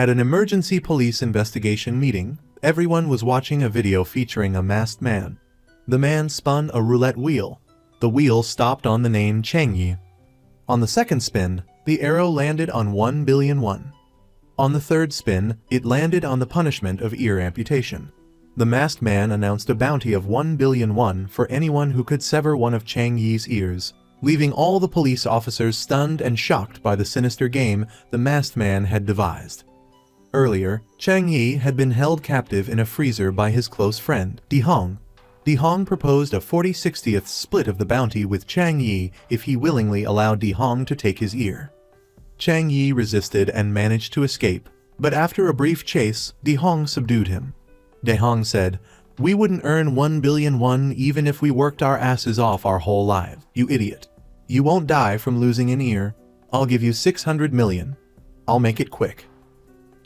At an emergency police investigation meeting, everyone was watching a video featuring a masked man. The man spun a roulette wheel. The wheel stopped on the name Chang Yi. On the second spin, the arrow landed on 1 billion won. On the third spin, it landed on the punishment of ear amputation. The masked man announced a bounty of 1 billion won for anyone who could sever one of Chang Yi's ears, leaving all the police officers stunned and shocked by the sinister game the masked man had devised. Earlier, Chang Yi had been held captive in a freezer by his close friend, Di Hong. Di Hong proposed a 40/60th split of the bounty with Chang Yi if he willingly allowed Di Hong to take his ear. Chang Yi resisted and managed to escape, but after a brief chase, Di Hong subdued him. Di Hong said, "We wouldn't earn 1 billion won even if we worked our asses off our whole lives, you idiot. You won't die from losing an ear. I'll give you 600 million. I'll make it quick."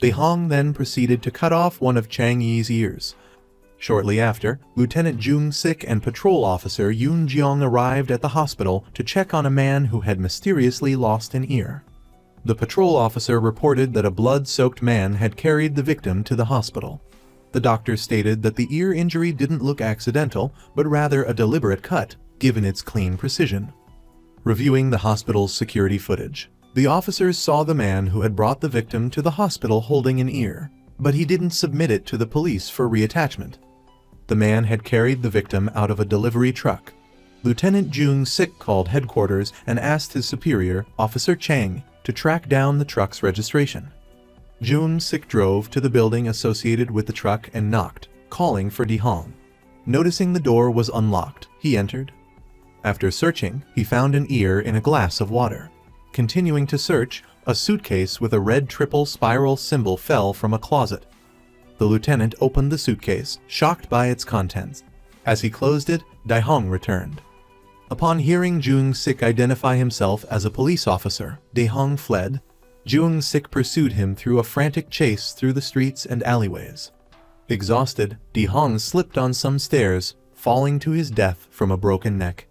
Di Hong then proceeded to cut off one of Chang Yi's ears. Shortly after, Lieutenant Jung Sik and patrol officer Yoon Jeong arrived at the hospital to check on a man who had mysteriously lost an ear. The patrol officer reported that a blood-soaked man had carried the victim to the hospital. The doctor stated that the ear injury didn't look accidental, but rather a deliberate cut, given its clean precision. Reviewing the hospital's security footage, the officers saw the man who had brought the victim to the hospital holding an ear, but he didn't submit it to the police for reattachment. The man had carried the victim out of a delivery truck. Lieutenant Jung Sik called headquarters and asked his superior, Officer Chang, to track down the truck's registration. Jung Sik drove to the building associated with the truck and knocked, calling for Di Hong. Noticing the door was unlocked, he entered. After searching, he found an ear in a glass of water. Continuing to search, a suitcase with a red triple spiral symbol fell from a closet. The lieutenant opened the suitcase, shocked by its contents. As he closed it, Di Hong returned. Upon hearing Jung Sik identify himself as a police officer, Di Hong fled. Jung Sik pursued him through a frantic chase through the streets and alleyways. Exhausted, Di Hong slipped on some stairs, falling to his death from a broken neck.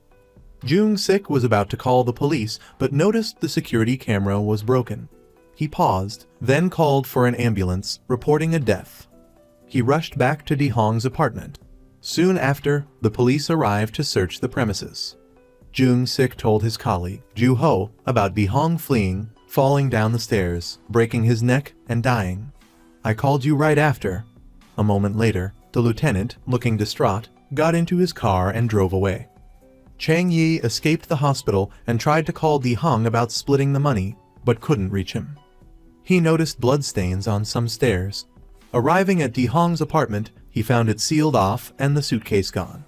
Jung Sik was about to call the police, but noticed the security camera was broken. He paused, then called for an ambulance, reporting a death. He rushed back to Di Hong's apartment. Soon after, the police arrived to search the premises. Jung Sik told his colleague, Ju Ho, about Di Hong fleeing, falling down the stairs, breaking his neck, and dying. "I called you right after." A moment later, the lieutenant, looking distraught, got into his car and drove away. Chang Yi escaped the hospital and tried to call Di Hong about splitting the money, but couldn't reach him. He noticed bloodstains on some stairs. Arriving at Di Hong's apartment, he found it sealed off and the suitcase gone.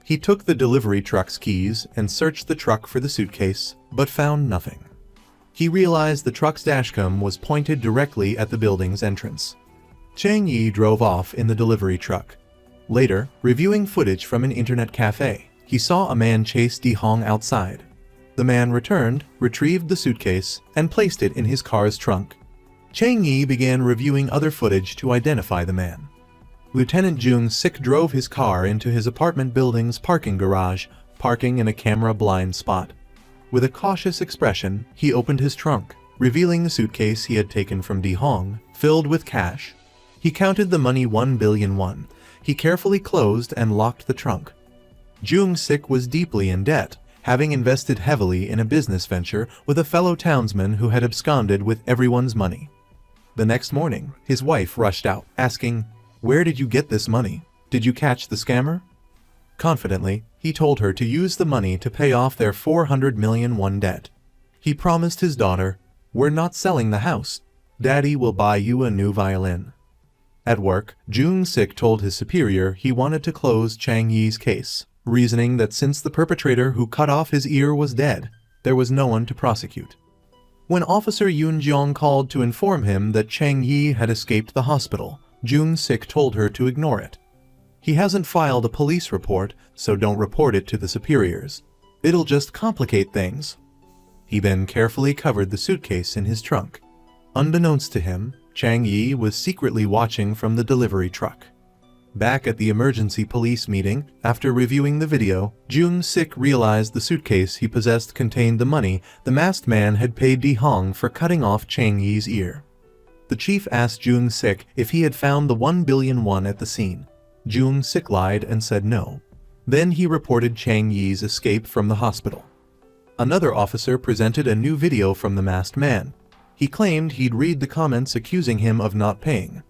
He took the delivery truck's keys and searched the truck for the suitcase, but found nothing. He realized the truck's dashcam was pointed directly at the building's entrance. Chang Yi drove off in the delivery truck. Later, reviewing footage from an internet cafe, he saw a man chase Di Hong outside. The man returned, retrieved the suitcase, and placed it in his car's trunk. Chang Yi began reviewing other footage to identify the man. Lieutenant Jung Sik drove his car into his apartment building's parking garage, parking in a camera-blind spot. With a cautious expression, he opened his trunk, revealing the suitcase he had taken from Di Hong, filled with cash. He counted the money 1 billion won. He carefully closed and locked the trunk. Jung Sik was deeply in debt, having invested heavily in a business venture with a fellow townsman who had absconded with everyone's money. The next morning, his wife rushed out, asking, "Where did you get this money? Did you catch the scammer?" Confidently, he told her to use the money to pay off their 400 million won debt. He promised his daughter, "We're not selling the house. Daddy will buy you a new violin." At work, Jung Sik told his superior he wanted to close Chang Yi's case, reasoning that since the perpetrator who cut off his ear was dead, there was no one to prosecute. When Officer Yoon Jeong called to inform him that Chang Yi had escaped the hospital, Jung Sik told her to ignore it. "He hasn't filed a police report, so don't report it to the superiors. It'll just complicate things." He then carefully covered the suitcase in his trunk. Unbeknownst to him, Chang Yi was secretly watching from the delivery truck. Back at the emergency police meeting, after reviewing the video, Jung Sik realized the suitcase he possessed contained the money the masked man had paid Di Hong for cutting off Chang Yi's ear. The chief asked Jung-sik if he had found the 1 billion won at the scene. Jung-sik lied and said no. Then he reported Chang Yi's escape from the hospital. Another officer presented a new video from the masked man. He claimed he'd read the comments accusing him of not paying.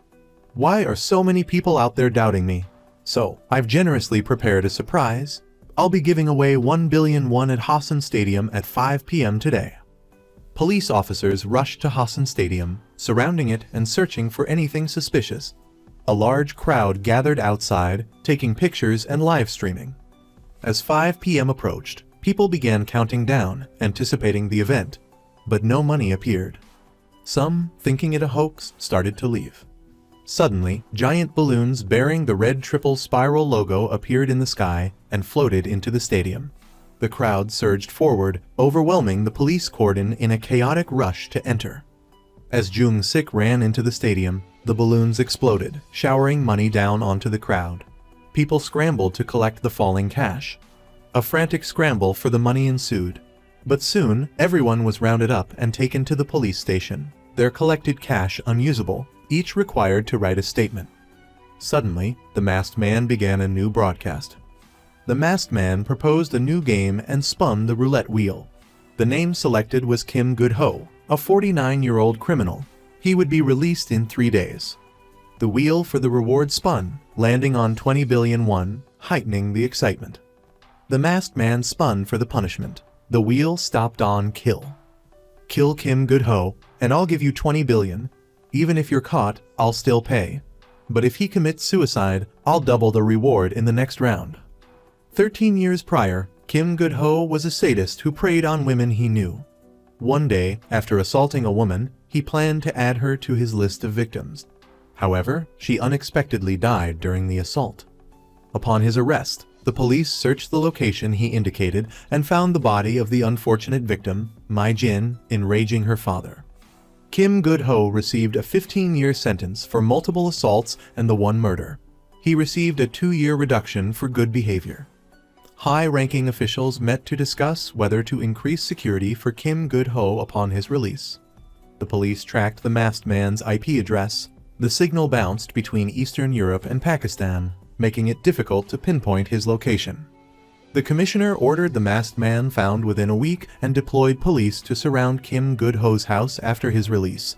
"Why are so many people out there doubting me? So, I've generously prepared a surprise. I'll be giving away 1 billion won at Hassan Stadium at 5 p.m. today." Police officers rushed to Hassan Stadium, surrounding it and searching for anything suspicious. A large crowd gathered outside, taking pictures and live streaming. As 5 p.m. approached, people began counting down, anticipating the event, but no money appeared. Some, thinking it a hoax, started to leave. Suddenly, giant balloons bearing the red triple spiral logo appeared in the sky and floated into the stadium. The crowd surged forward, overwhelming the police cordon in a chaotic rush to enter. As Jung-sik ran into the stadium, the balloons exploded, showering money down onto the crowd. People scrambled to collect the falling cash. A frantic scramble for the money ensued. But soon, everyone was rounded up and taken to the police station, their collected cash unusable, each required to write a statement. Suddenly, the masked man began a new broadcast. The masked man proposed a new game and spun the roulette wheel. The name selected was Kim Good-ho, a 49-year-old criminal. He would be released in 3 days. The wheel for the reward spun, landing on 20 billion won, heightening the excitement. The masked man spun for the punishment. The wheel stopped on kill. Kill Kim Good-ho, and I'll give you 20 billion. Even if you're caught, I'll still pay. But if he commits suicide, I'll double the reward in the next round. 13 years prior, Kim Good-ho was a sadist who preyed on women he knew. One day, after assaulting a woman, he planned to add her to his list of victims. However, she unexpectedly died during the assault. Upon his arrest, the police searched the location he indicated and found the body of the unfortunate victim, Mai Jin, enraging her father. Kim Good-ho received a 15-year sentence for multiple assaults and the one murder. He received a 2-year reduction for good behavior. High-ranking officials met to discuss whether to increase security for Kim Good-ho upon his release. The police tracked the masked man's IP address. The signal bounced between Eastern Europe and Pakistan, making it difficult to pinpoint his location. The commissioner ordered the masked man found within a week and deployed police to surround Kim Good-ho's house after his release.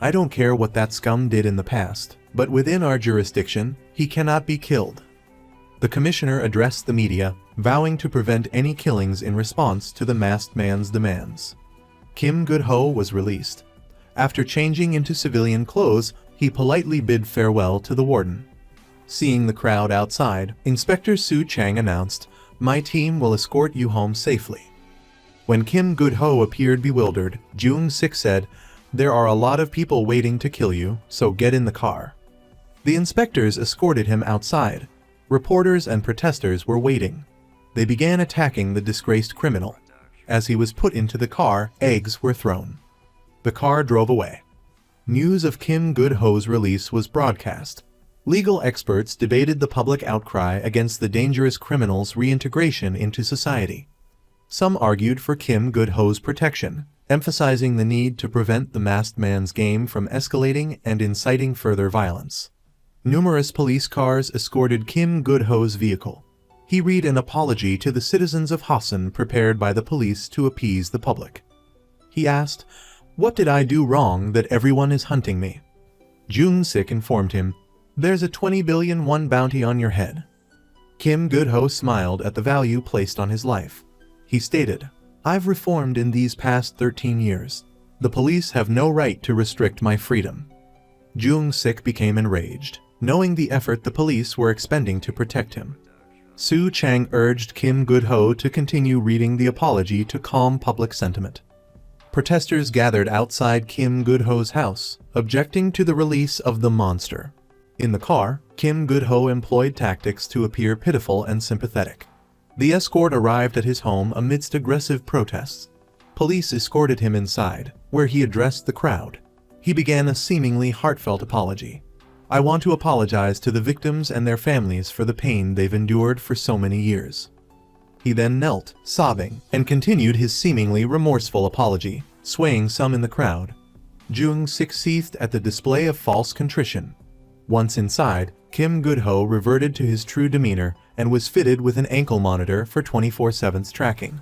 "I don't care what that scum did in the past, but within our jurisdiction, he cannot be killed." The commissioner addressed the media, vowing to prevent any killings in response to the masked man's demands. Kim Good-ho was released. After changing into civilian clothes, he politely bid farewell to the warden. Seeing the crowd outside, Inspector Su Chang announced, "My team will escort you home safely." When Kim Good-ho appeared bewildered, Jung-sik said, "There are a lot of people waiting to kill you, so get in the car." The inspectors escorted him outside. Reporters and protesters were waiting. They began attacking the disgraced criminal. As he was put into the car, eggs were thrown. The car drove away. News of Kim Good-ho's release was broadcast. Legal experts debated the public outcry against the dangerous criminal's reintegration into society. Some argued for Kim Good-ho's protection, emphasizing the need to prevent the masked man's game from escalating and inciting further violence. Numerous police cars escorted Kim Good-ho's vehicle. He read an apology to the citizens of Hassan prepared by the police to appease the public. He asked, "What did I do wrong that everyone is hunting me?" Jung-sik informed him, "There's a 20 billion won bounty on your head." Kim Good-ho smiled at the value placed on his life. He stated, "I've reformed in these past 13 years. The police have no right to restrict my freedom." Jung-sik became enraged, knowing the effort the police were expending to protect him. Su Chang urged Kim Good-ho to continue reading the apology to calm public sentiment. Protesters gathered outside Kim Good-ho's house, objecting to the release of the monster. In the car, Kim Good-ho employed tactics to appear pitiful and sympathetic. The escort arrived at his home amidst aggressive protests. Police escorted him inside, where he addressed the crowd. He began a seemingly heartfelt apology. "I want to apologize to the victims and their families for the pain they've endured for so many years." He then knelt, sobbing, and continued his seemingly remorseful apology, swaying some in the crowd. Jung-sik seethed at the display of false contrition. Once inside, Kim Good-ho reverted to his true demeanor and was fitted with an ankle monitor for 24/7 tracking.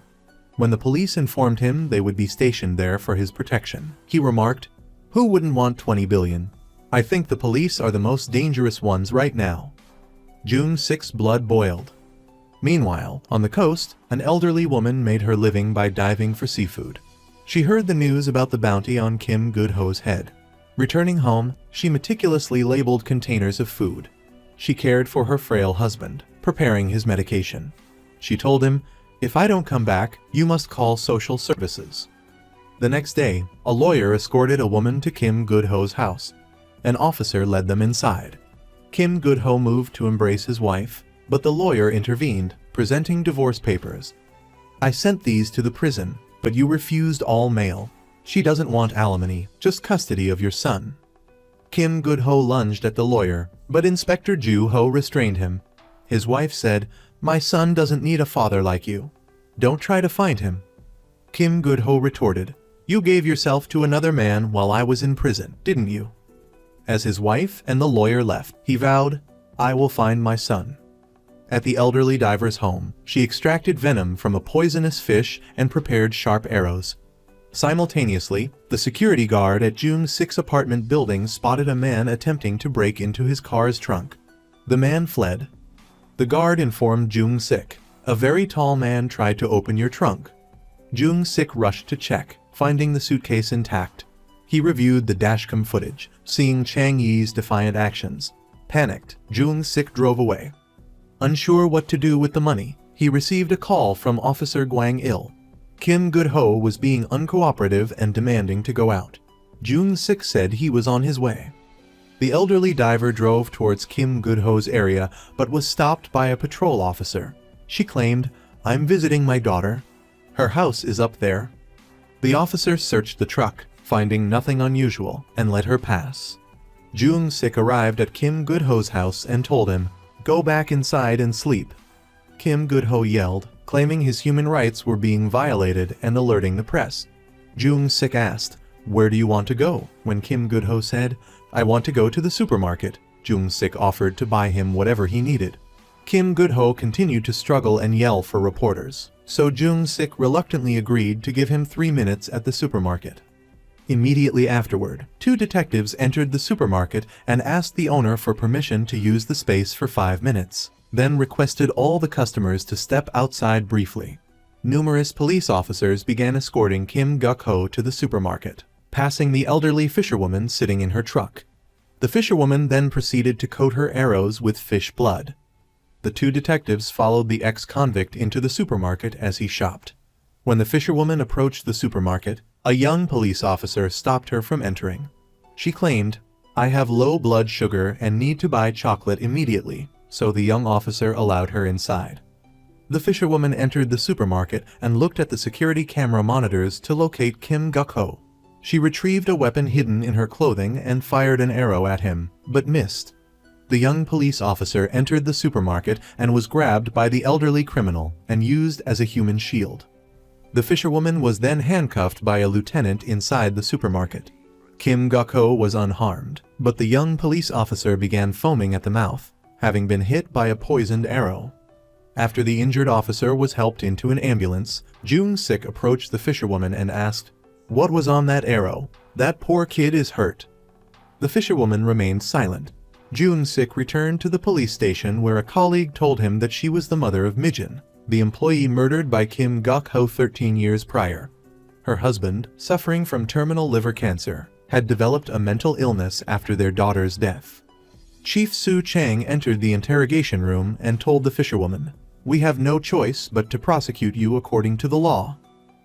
When the police informed him they would be stationed there for his protection, he remarked, "Who wouldn't want 20 billion? I think the police are the most dangerous ones right now." Jung-sik's blood boiled. Meanwhile, on the coast, an elderly woman made her living by diving for seafood. She heard the news about the bounty on Kim Good-ho's head. Returning home, she meticulously labeled containers of food. She cared for her frail husband, preparing his medication. She told him, "If I don't come back, you must call social services." The next day, a lawyer escorted a woman to Kim Good-ho's house. An officer led them inside. Kim Good-ho moved to embrace his wife, but the lawyer intervened, presenting divorce papers. "I sent these to the prison, but you refused all mail. She doesn't want alimony, just custody of your son." Kim Good-ho lunged at the lawyer, but Inspector Ju-ho restrained him. His wife said, "My son doesn't need a father like you. Don't try to find him." Kim Good-ho retorted, "You gave yourself to another man while I was in prison, didn't you?" As his wife and the lawyer left, he vowed, "I will find my son." At the elderly diver's home, she extracted venom from a poisonous fish and prepared sharp arrows. Simultaneously, the security guard at Jung-sik's apartment building spotted a man attempting to break into his car's trunk. The man fled. The guard informed Jung-sik, "A very tall man tried to open your trunk." Jung-sik rushed to check, finding the suitcase intact. He reviewed the dashcam footage, seeing Chang Yi's defiant actions. Panicked, Jung-sik drove away. Unsure what to do with the money, he received a call from Officer Gwang-il. Kim Good-ho was being uncooperative and demanding to go out. Jung-sik said he was on his way. The elderly diver drove towards Kim Good-ho's area but was stopped by a patrol officer. She claimed, "I'm visiting my daughter. Her house is up there." The officer searched the truck, finding nothing unusual, and let her pass. Jung-sik arrived at Kim Good-ho's house and told him, "Go back inside and sleep." Kim Good-ho yelled, claiming his human rights were being violated and alerting the press. Jung-sik asked, "Where do you want to go?" When Kim Good-ho said, "I want to go to the supermarket," Jung-sik offered to buy him whatever he needed. Kim Good-ho continued to struggle and yell for reporters, so Jung-sik reluctantly agreed to give him 3 minutes at the supermarket. Immediately afterward, 2 detectives entered the supermarket and asked the owner for permission to use the space for 5 minutes, then requested all the customers to step outside briefly. Numerous police officers began escorting Kim Gakho to the supermarket, passing the elderly fisherwoman sitting in her truck. The fisherwoman then proceeded to coat her arrows with fish blood. The 2 detectives followed the ex-convict into the supermarket as he shopped. When the fisherwoman approached the supermarket, a young police officer stopped her from entering. She claimed, "I have low blood sugar and need to buy chocolate immediately," so the young officer allowed her inside. The fisherwoman entered the supermarket and looked at the security camera monitors to locate Kim Gakho. She retrieved a weapon hidden in her clothing and fired an arrow at him, but missed. The young police officer entered the supermarket and was grabbed by the elderly criminal and used as a human shield. The fisherwoman was then handcuffed by a lieutenant inside the supermarket. Kim Gakho was unharmed, but the young police officer began foaming at the mouth, having been hit by a poisoned arrow. After the injured officer was helped into an ambulance, Jung-sik approached the fisherwoman and asked, "What was on that arrow? That poor kid is hurt." The fisherwoman remained silent. Jung-sik returned to the police station where a colleague told him that she was the mother of Mijin, the employee murdered by Kim Gakho 13 years prior. Her husband, suffering from terminal liver cancer, had developed a mental illness after their daughter's death. Chief Su Chang entered the interrogation room and told the fisherwoman, "We have no choice but to prosecute you according to the law."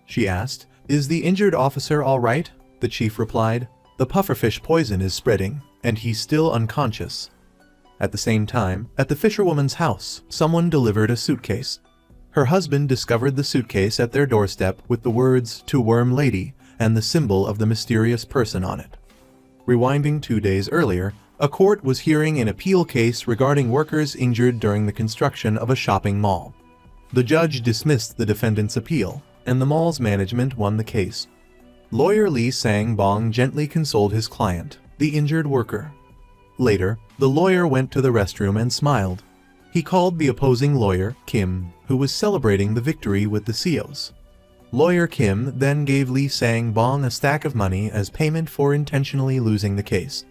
She asked, "Is the injured officer all right?" The chief replied, "The pufferfish poison is spreading, and he's still unconscious." At the same time, at the fisherwoman's house, someone delivered a suitcase. Her husband discovered the suitcase at their doorstep with the words, "To Worm Lady," and the symbol of the mysterious person on it. Rewinding 2 days earlier, a court was hearing an appeal case regarding workers injured during the construction of a shopping mall. The judge dismissed the defendant's appeal, and the mall's management won the case. Lawyer Lee Sang-bong gently consoled his client, the injured worker. Later, the lawyer went to the restroom and smiled. He called the opposing lawyer, Kim, who was celebrating the victory with the CEOs. Lawyer Kim then gave Lee Sang-bong a stack of money as payment for intentionally losing the case.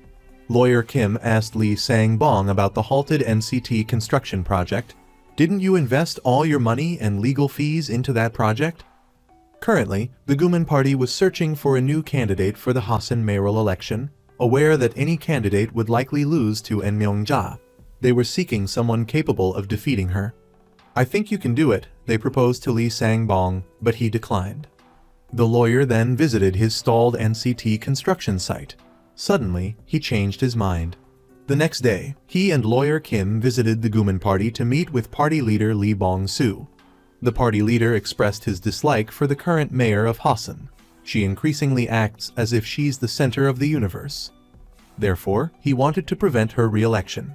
Lawyer Kim asked Lee Sang-bong about the halted NCT construction project. Didn't you invest all your money and legal fees into that project? Currently, the Guman Party was searching for a new candidate for the Hasan mayoral election, aware that any candidate would likely lose to En Myung-ja. They were seeking someone capable of defeating her. I think you can do it, they proposed to Lee Sang-bong, but he declined. The lawyer then visited his stalled NCT construction site. Suddenly, he changed his mind. The next day, he and lawyer Kim visited the Guman Party to meet with party leader Lee Bong-soo. The party leader expressed his dislike for the current mayor of Hasan. She increasingly acts as if she's the center of the universe. Therefore, he wanted to prevent her re-election.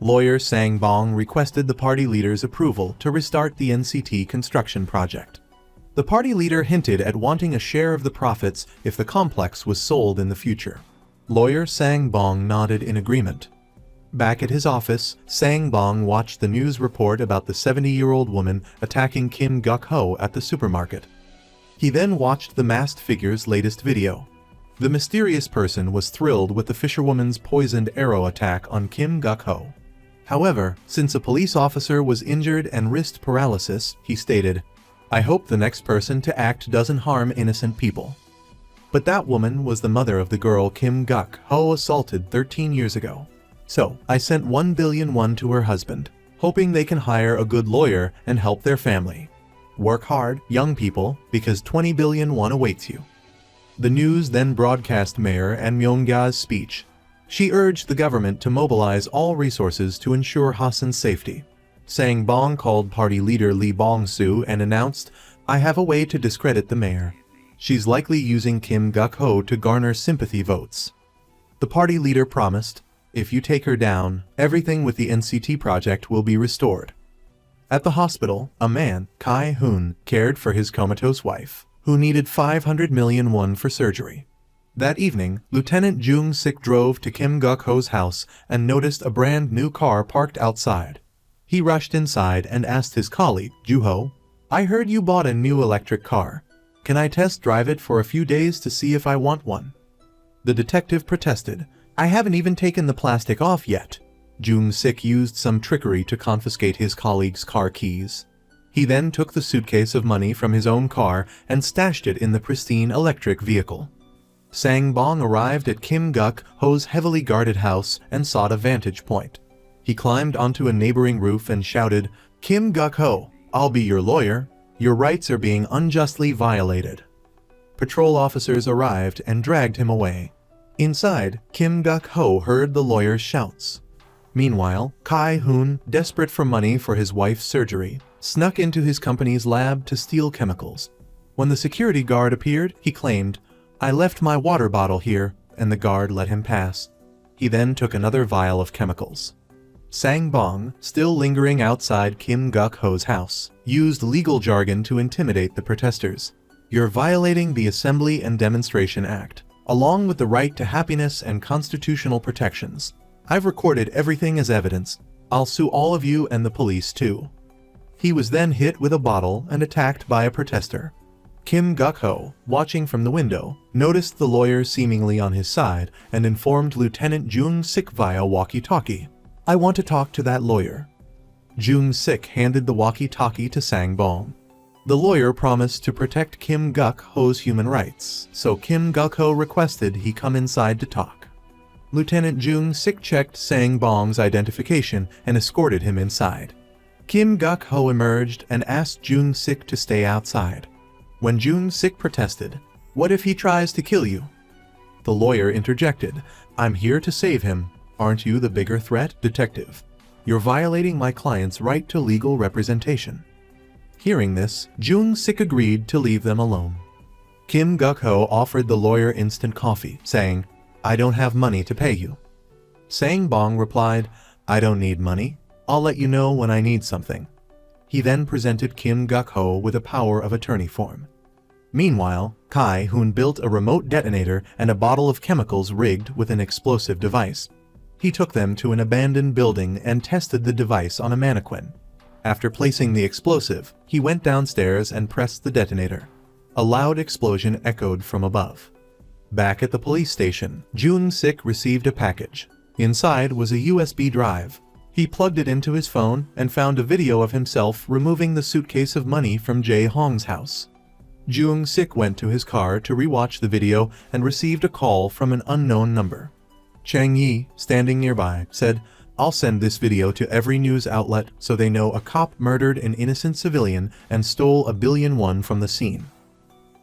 Lawyer Sang-bong requested the party leader's approval to restart the NCT construction project. The party leader hinted at wanting a share of the profits if the complex was sold in the future. Lawyer Sang-bong nodded in agreement. Back at his office, Sang-bong watched the news report about the 70-year-old woman attacking Kim Gakho at the supermarket. He then watched the masked figure's latest video. The mysterious person was thrilled with the fisherwoman's poisoned arrow attack on Kim Gakho. However, since a police officer was injured and wrist paralysis, he stated, "I hope the next person to act doesn't harm innocent people." But that woman was the mother of the girl Kim Gakho assaulted 13 years ago. So, I sent 1 billion won to her husband, hoping they can hire a good lawyer and help their family. Work hard, young people, because 20 billion won awaits you. The news then broadcast Mayor An Myung-ga's speech. She urged the government to mobilize all resources to ensure Hasan's safety. Sang-bong called party leader Lee Bong-soo and announced, "I have a way to discredit the mayor. She's likely using Kim Gakho to garner sympathy votes." The party leader promised, "If you take her down, everything with the NCT project will be restored." At the hospital, a man, Kai-hoon, cared for his comatose wife, who needed 500 million won for surgery. That evening, Lieutenant Jung-sik drove to Kim Gakho's house and noticed a brand new car parked outside. He rushed inside and asked his colleague, Juho, "I heard you bought a new electric car. Can I test drive it for a few days to see if I want one?" The detective protested, "I haven't even taken the plastic off yet." Jung-sik used some trickery to confiscate his colleague's car keys. He then took the suitcase of money from his own car and stashed it in the pristine electric vehicle. Sang-bong arrived at Kim Gakho's heavily guarded house and sought a vantage point. He climbed onto a neighboring roof and shouted, "Kim Gakho, I'll be your lawyer. Your rights are being unjustly violated." Patrol officers arrived and dragged him away. Inside, Kim Gakho heard the lawyer's shouts. Meanwhile, Kai-hoon, desperate for money for his wife's surgery, snuck into his company's lab to steal chemicals. When the security guard appeared, he claimed, "I left my water bottle here," and the guard let him pass. He then took another vial of chemicals. Sang-bong, still lingering outside Kim Gakho's house, used legal jargon to intimidate the protesters. "You're violating the Assembly and Demonstration Act, along with the right to happiness and constitutional protections. I've recorded everything as evidence. I'll sue all of you and the police too." He was then hit with a bottle and attacked by a protester. Kim Gakho, watching from the window, noticed the lawyer seemingly on his side and informed Lieutenant Jung-sik via walkie-talkie, "I want to talk to that lawyer." Jung-sik handed the walkie-talkie to Sang-bong. The lawyer promised to protect Kim Gakho's human rights, so Kim Gakho requested he come inside to talk. Lieutenant Jung-sik checked Sang-bong's identification and escorted him inside. Kim Gakho emerged and asked Jung-sik to stay outside. When Jung-sik protested, "What if he tries to kill you?" The lawyer interjected, "I'm here to save him. Aren't you the bigger threat, detective? You're violating my client's right to legal representation." Hearing this, Jung-sik agreed to leave them alone. Kim Gakho offered the lawyer instant coffee, saying, "I don't have money to pay you." Sang-bong replied, "I don't need money. I'll let you know when I need something." He then presented Kim Gakho with a power of attorney form. Meanwhile, Kai Hoon built a remote detonator and a bottle of chemicals rigged with an explosive device. He took them to an abandoned building and tested the device on a mannequin. After placing the explosive, he went downstairs and pressed the detonator. A loud explosion echoed from above. Back at the police station, Jung-sik received a package. Inside was a USB drive. He plugged it into his phone and found a video of himself removing the suitcase of money from Jae-hong's house. Jung-sik went to his car to rewatch the video and received a call from an unknown number. Chang Yi, standing nearby, said, "I'll send this video to every news outlet so they know a cop murdered an innocent civilian and stole $1 billion from the scene."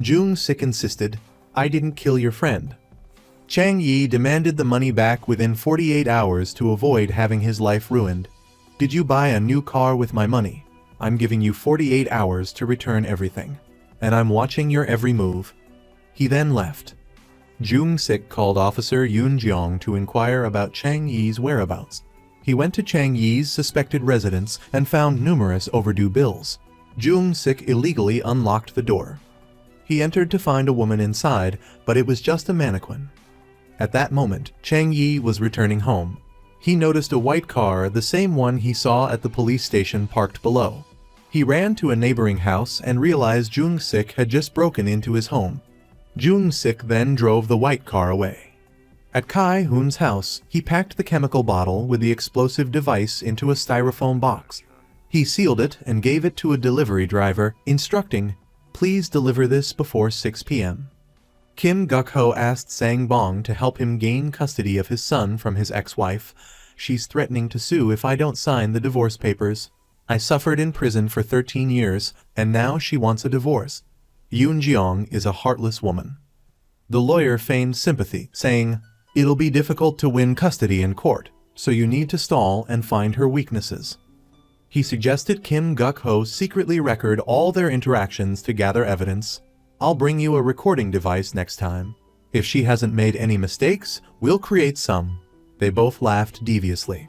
Jung-sik insisted, "I didn't kill your friend." Chang Yi demanded the money back within 48 hours to avoid having his life ruined. "Did you buy a new car with my money? I'm giving you 48 hours to return everything. And I'm watching your every move." He then left. Jung-sik called Officer Yoon Jeong to inquire about Chang Yi's whereabouts. He went to Chang Yi's suspected residence and found numerous overdue bills. Jung-sik illegally unlocked the door. He entered to find a woman inside, but it was just a mannequin. At that moment, Chang Yi was returning home. He noticed a white car, the same one he saw at the police station, parked below. He ran to a neighboring house and realized Jung-sik had just broken into his home. Jung-sik then drove the white car away. At Kai Hoon's house, he packed the chemical bottle with the explosive device into a styrofoam box. He sealed it and gave it to a delivery driver, instructing, "Please deliver this before 6 p.m. Kim Gakho asked Sang Bong to help him gain custody of his son from his ex-wife. "She's threatening to sue if I don't sign the divorce papers. I suffered in prison for 13 years, and now she wants a divorce. Yoon Jeong is a heartless woman." The lawyer feigned sympathy, saying, "It'll be difficult to win custody in court, so you need to stall and find her weaknesses." He suggested Kim Gakho secretly record all their interactions to gather evidence. "I'll bring you a recording device next time. If she hasn't made any mistakes, we'll create some." They both laughed deviously.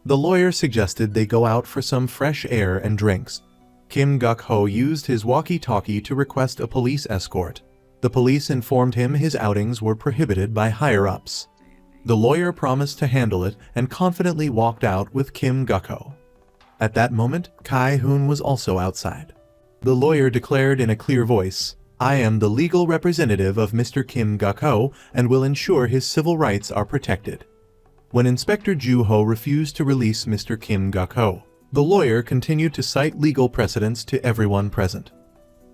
The lawyer suggested they go out for some fresh air and drinks. Kim Gakho used his walkie-talkie to request a police escort. The police informed him his outings were prohibited by higher-ups. The lawyer promised to handle it and confidently walked out with Kim Gakho. At that moment, Kai Hoon was also outside. The lawyer declared in a clear voice, "I am the legal representative of Mr. Kim Gakho and will ensure his civil rights are protected." When Inspector Joo-ho refused to release Mr. Kim Gakho, the lawyer continued to cite legal precedents to everyone present.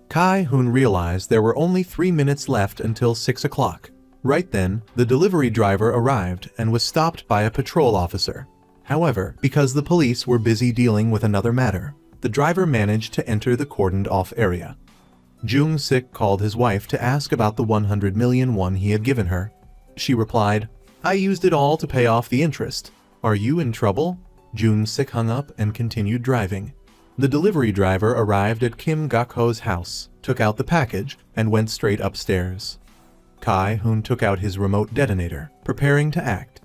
Kai Hoon realized there were only 3 minutes left until 6 o'clock. Right then, the delivery driver arrived and was stopped by a patrol officer. However, because the police were busy dealing with another matter, the driver managed to enter the cordoned-off area. Jung-sik called his wife to ask about the 100 million won he had given her. She replied, "I used it all to pay off the interest. Are you in trouble?" Jung-sik hung up and continued driving. The delivery driver arrived at Kim Gakho's house, took out the package, and went straight upstairs. Kai Hoon took out his remote detonator, preparing to act.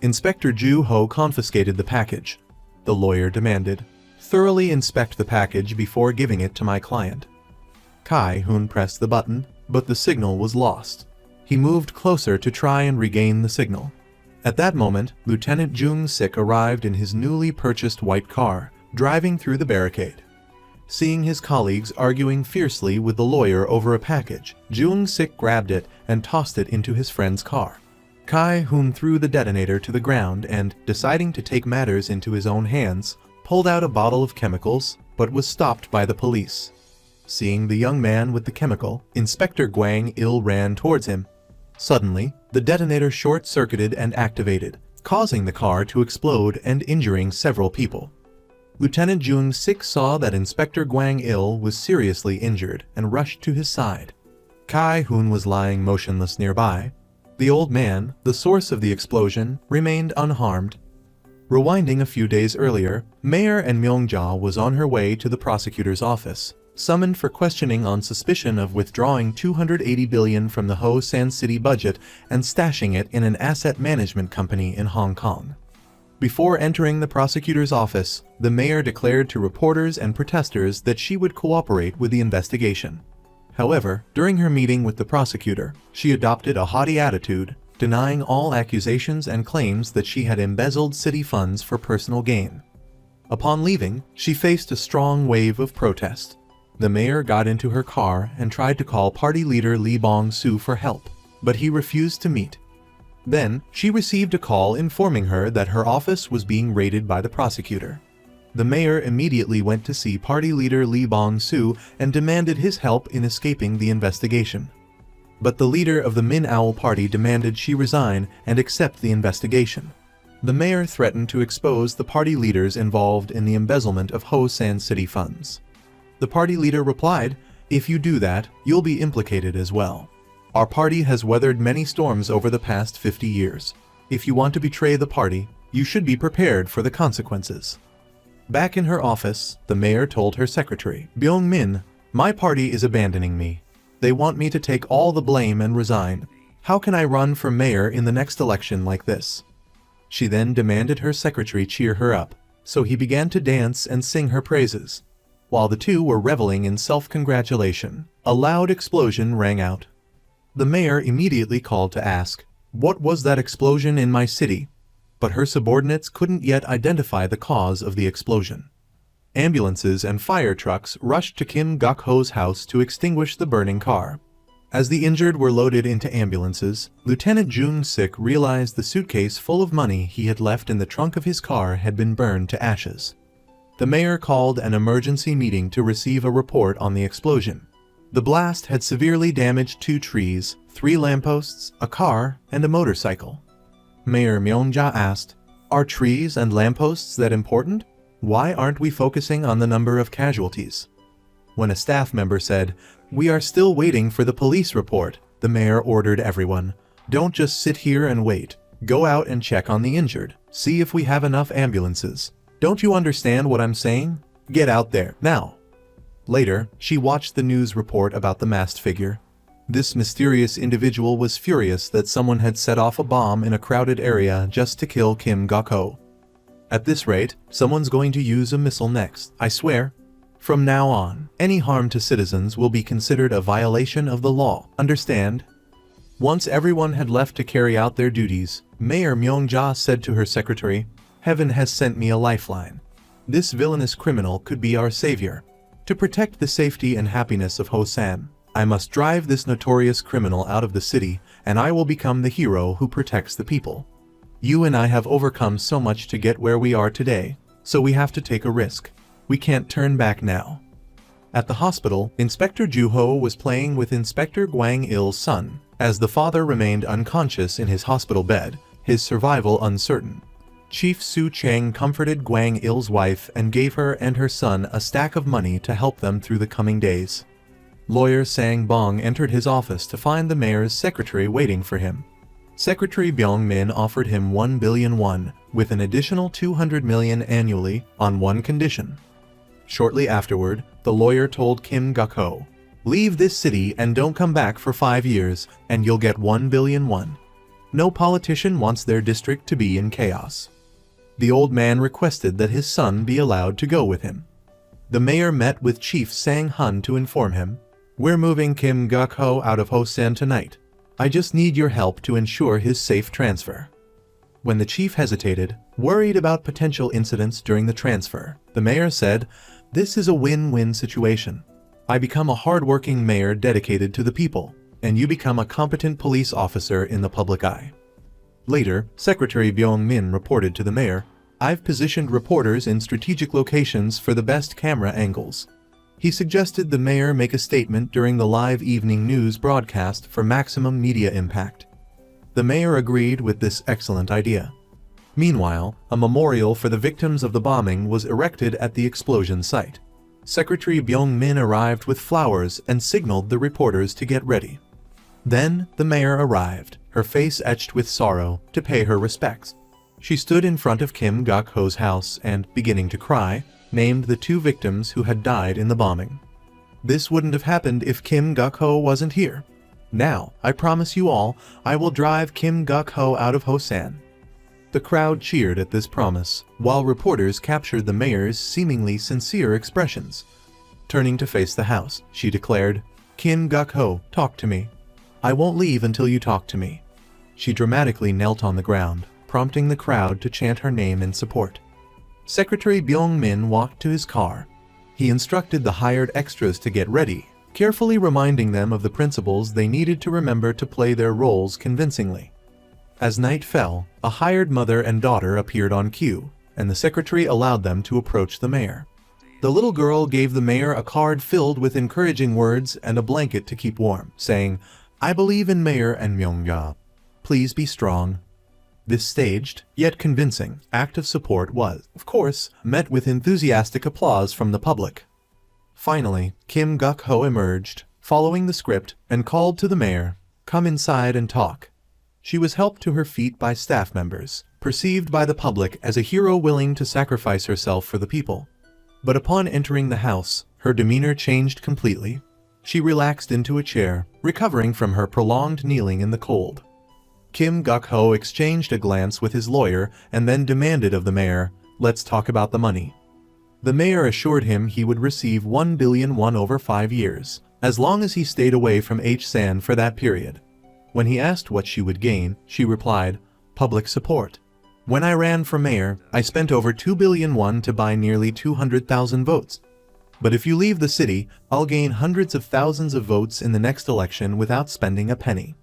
Inspector Joo-ho confiscated the package. The lawyer demanded, "Thoroughly inspect the package before giving it to my client." Kai Hoon pressed the button, but the signal was lost. He moved closer to try and regain the signal. At that moment, Lieutenant Jung-sik arrived in his newly purchased white car, driving through the barricade. Seeing his colleagues arguing fiercely with the lawyer over a package, Jung-sik grabbed it and tossed it into his friend's car. Kai Hoon threw the detonator to the ground and, deciding to take matters into his own hands, pulled out a bottle of chemicals, but was stopped by the police. Seeing the young man with the chemical, Inspector Gwang-il ran towards him. Suddenly, the detonator short-circuited and activated, causing the car to explode and injuring several people. Lieutenant Jung-sik saw that Inspector Gwang-il was seriously injured and rushed to his side. Kai Hoon was lying motionless nearby. The old man, the source of the explosion, remained unharmed. Rewinding a few days earlier, Mayor and Myung-ja was on her way to the prosecutor's office, summoned for questioning on suspicion of withdrawing 280 billion from the Ho San City budget and stashing it in an asset management company in Hong Kong. Before entering the prosecutor's office, the mayor declared to reporters and protesters that she would cooperate with the investigation. However, during her meeting with the prosecutor, she adopted a haughty attitude, denying all accusations and claims that she had embezzled city funds for personal gain. Upon leaving, she faced a strong wave of protest. The mayor got into her car and tried to call party leader Lee Bong-soo for help, but he refused to meet. Then, she received a call informing her that her office was being raided by the prosecutor. The mayor immediately went to see party leader Lee Bong-soo and demanded his help in escaping the investigation. But the leader of the Min Owl Party demanded she resign and accept the investigation. The mayor threatened to expose the party leaders involved in the embezzlement of Hosan city funds. The party leader replied, "If you do that, you'll be implicated as well. Our party has weathered many storms over the past 50 years. If you want to betray the party, you should be prepared for the consequences." Back in her office, the mayor told her secretary, "Byung-min, my party is abandoning me. They want me to take all the blame and resign. How can I run for mayor in the next election like this?" She then demanded her secretary cheer her up, so he began to dance and sing her praises. While the two were reveling in self-congratulation, a loud explosion rang out. The mayor immediately called to ask, "What was that explosion in my city?" But her subordinates couldn't yet identify the cause of the explosion. Ambulances and fire trucks rushed to Kim Gakho's house to extinguish the burning car. As the injured were loaded into ambulances, Lieutenant Jung-sik realized the suitcase full of money he had left in the trunk of his car had been burned to ashes. The mayor called an emergency meeting to receive a report on the explosion. The blast had severely damaged 2 trees, 3 lampposts, a car, and a motorcycle. Mayor Myung-ja asked, "Are trees and lampposts that important? Why aren't we focusing on the number of casualties?" When a staff member said, "We are still waiting for the police report," the mayor ordered everyone, "Don't just sit here and wait. Go out and check on the injured. See if we have enough ambulances. Don't you understand what I'm saying? Get out there, now." Later, she watched the news report about the masked figure. This mysterious individual was furious that someone had set off a bomb in a crowded area just to kill Kim Gakho. "At this rate, someone's going to use a missile next, I swear. From now on, any harm to citizens will be considered a violation of the law, understand?" Once everyone had left to carry out their duties, Mayor Myung-ja said to her secretary, "Heaven has sent me a lifeline. This villainous criminal could be our savior. To protect the safety and happiness of Hosan, I must drive this notorious criminal out of the city, and I will become the hero who protects the people. You and I have overcome so much to get where we are today, so we have to take a risk. We can't turn back now." At the hospital, Inspector Juho was playing with Inspector Gwang Il's son. As the father remained unconscious in his hospital bed, his survival uncertain. Chief Su Chang comforted Gwang Il's wife and gave her and her son a stack of money to help them through the coming days. Lawyer Sang Bong entered his office to find the mayor's secretary waiting for him. Secretary Byung-min offered him 1 billion won, with an additional 200 million annually, on one condition. Shortly afterward, the lawyer told Kim Gakho, "Leave this city and don't come back for 5 years, and you'll get 1 billion won. No politician wants their district to be in chaos." The old man requested that his son be allowed to go with him. The mayor met with Chief Sang Hun to inform him, "We're moving Kim Gakho out of Hosan tonight. I just need your help to ensure his safe transfer." When the chief hesitated, worried about potential incidents during the transfer, the mayor said, "This is a win-win situation. I become a hard-working mayor dedicated to the people, and you become a competent police officer in the public eye." Later, Secretary Byung-min reported to the mayor, "I've positioned reporters in strategic locations for the best camera angles." He suggested the mayor make a statement during the live evening news broadcast for maximum media impact. The mayor agreed with this excellent idea. Meanwhile, a memorial for the victims of the bombing was erected at the explosion site. Secretary Byung-min arrived with flowers and signaled the reporters to get ready. Then, the mayor arrived, her face etched with sorrow, to pay her respects. She stood in front of Kim Gakho's house and, beginning to cry, named the 2 victims who had died in the bombing. "This wouldn't have happened if Kim Gakho wasn't here. Now, I promise you all, I will drive Kim Gakho out of Hosan." The crowd cheered at this promise, while reporters captured the mayor's seemingly sincere expressions. Turning to face the house, she declared, Kim Gakho, talk to me. I won't leave until you talk to me. She dramatically knelt on the ground, prompting the crowd to chant her name in support. Secretary Byung-min walked to his car. He instructed the hired extras to get ready, carefully reminding them of the principles they needed to remember to play their roles convincingly. As night fell, a hired mother and daughter appeared on cue, and the secretary allowed them to approach the mayor. The little girl gave the mayor a card filled with encouraging words and a blanket to keep warm, saying, "I believe in Mayor and Myungja. Please be strong." This staged, yet convincing, act of support was, of course, met with enthusiastic applause from the public. Finally, Kim Gakho emerged, following the script, and called to the mayor, "Come inside and talk." She was helped to her feet by staff members, perceived by the public as a hero willing to sacrifice herself for the people. But upon entering the house, her demeanor changed completely. She relaxed into a chair, recovering from her prolonged kneeling in the cold. Kim Gakho exchanged a glance with his lawyer and then demanded of the mayor, "Let's talk about the money." The mayor assured him he would receive 1 billion won over 5 years, as long as he stayed away from H-San for that period. When he asked what she would gain, she replied, "Public support. When I ran for mayor, I spent over 2 billion won to buy nearly 200,000 votes. But if you leave the city, I'll gain hundreds of thousands of votes in the next election without spending a penny."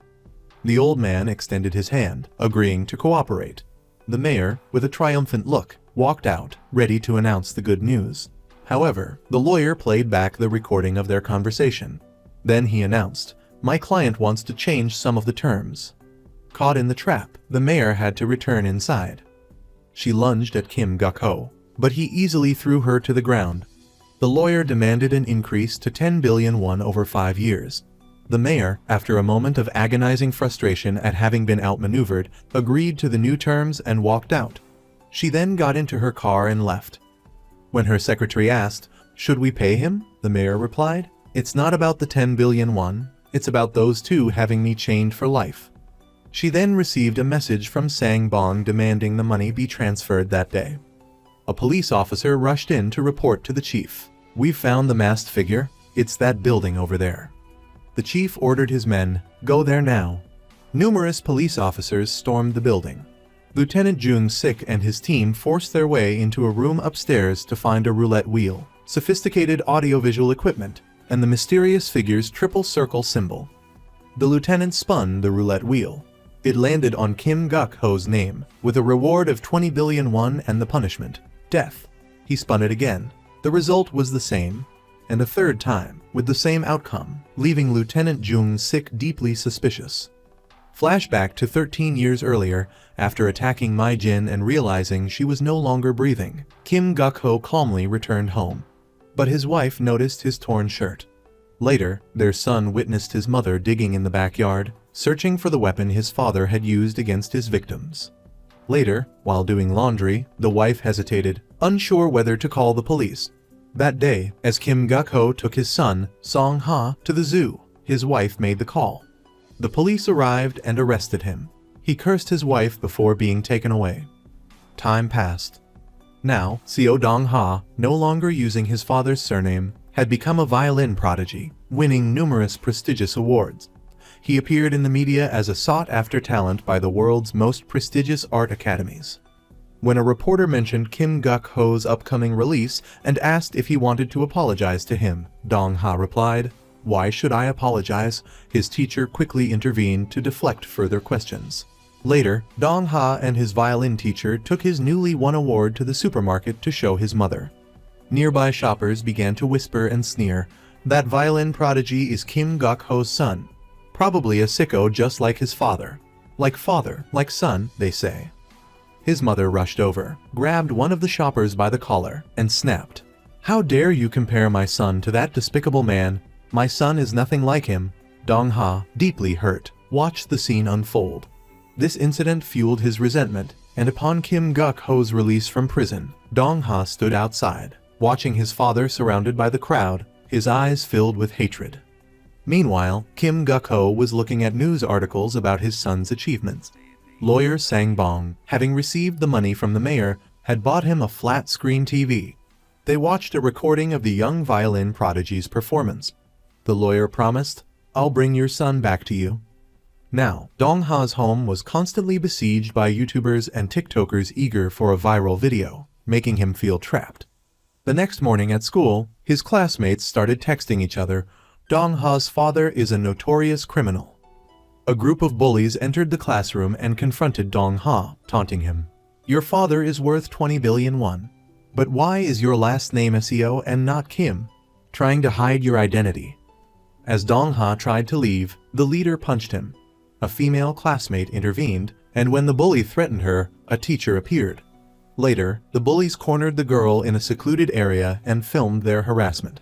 The old man extended his hand, agreeing to cooperate. The mayor, with a triumphant look, walked out, ready to announce the good news. However, the lawyer played back the recording of their conversation. Then he announced, "My client wants to change some of the terms." Caught in the trap, the mayor had to return inside. She lunged at Kim Gakho, but he easily threw her to the ground. The lawyer demanded an increase to 10 billion won over 5 years. The mayor, after a moment of agonizing frustration at having been outmaneuvered, agreed to the new terms and walked out. She then got into her car and left. When her secretary asked, "Should we pay him?" the mayor replied, "It's not about the 10 billion won, it's about those two having me chained for life." She then received a message from Sangbong demanding the money be transferred that day. A police officer rushed in to report to the chief, "We've found the masked figure, it's that building over there." The chief ordered his men, "Go there now." Numerous police officers stormed the building. Lieutenant Jung Sik and his team forced their way into a room upstairs to find a roulette wheel, sophisticated audiovisual equipment, and the mysterious figure's triple circle symbol. The lieutenant spun the roulette wheel. It landed on Kim Gakho's name, with a reward of 20 billion won and the punishment, death. He spun it again. The result was the same, and a third time, with the same outcome, leaving Lieutenant Jung Sik deeply suspicious. Flashback to 13 years earlier, after attacking Mai Jin and realizing she was no longer breathing, Kim Gakho calmly returned home. But his wife noticed his torn shirt. Later, their son witnessed his mother digging in the backyard, searching for the weapon his father had used against his victims. Later, while doing laundry, the wife hesitated, unsure whether to call the police. That day, as Kim Gakho took his son, Song Ha, to the zoo, his wife made the call. The police arrived and arrested him. He cursed his wife before being taken away. Time passed. Now, Seo Dong Ha, no longer using his father's surname, had become a violin prodigy, winning numerous prestigious awards. He appeared in the media as a sought-after talent by the world's most prestigious art academies. When a reporter mentioned Kim Gakho's upcoming release and asked if he wanted to apologize to him, Dong Ha replied, "Why should I apologize?" His teacher quickly intervened to deflect further questions. Later, Dong Ha and his violin teacher took his newly won award to the supermarket to show his mother. Nearby shoppers began to whisper and sneer, "That violin prodigy is Kim Gakho's son. Probably a sicko just like his father. Like father, like son, they say." His mother rushed over, grabbed one of the shoppers by the collar, and snapped, "How dare you compare my son to that despicable man? My son is nothing like him." Dong Ha, deeply hurt, watched the scene unfold. This incident fueled his resentment, and upon Kim Gakho's release from prison, Dong Ha stood outside, watching his father surrounded by the crowd, his eyes filled with hatred. Meanwhile, Kim Gakho was looking at news articles about his son's achievements. Lawyer Sangbong, having received the money from the mayor, had bought him a flat-screen TV. They watched a recording of the young violin prodigy's performance. The lawyer promised, I'll bring your son back to you. Now, Dong Ha's home was constantly besieged by YouTubers and TikTokers eager for a viral video, making him feel trapped. The next morning at school, his classmates started texting each other, Dong Ha's father is a notorious criminal. A group of bullies entered the classroom and confronted Dong Ha, taunting him. Your father is worth 20 billion won. But why is your last name SEO and not Kim? Trying to hide your identity. As Dong Ha tried to leave, the leader punched him. A female classmate intervened, and when the bully threatened her, a teacher appeared. Later, the bullies cornered the girl in a secluded area and filmed their harassment.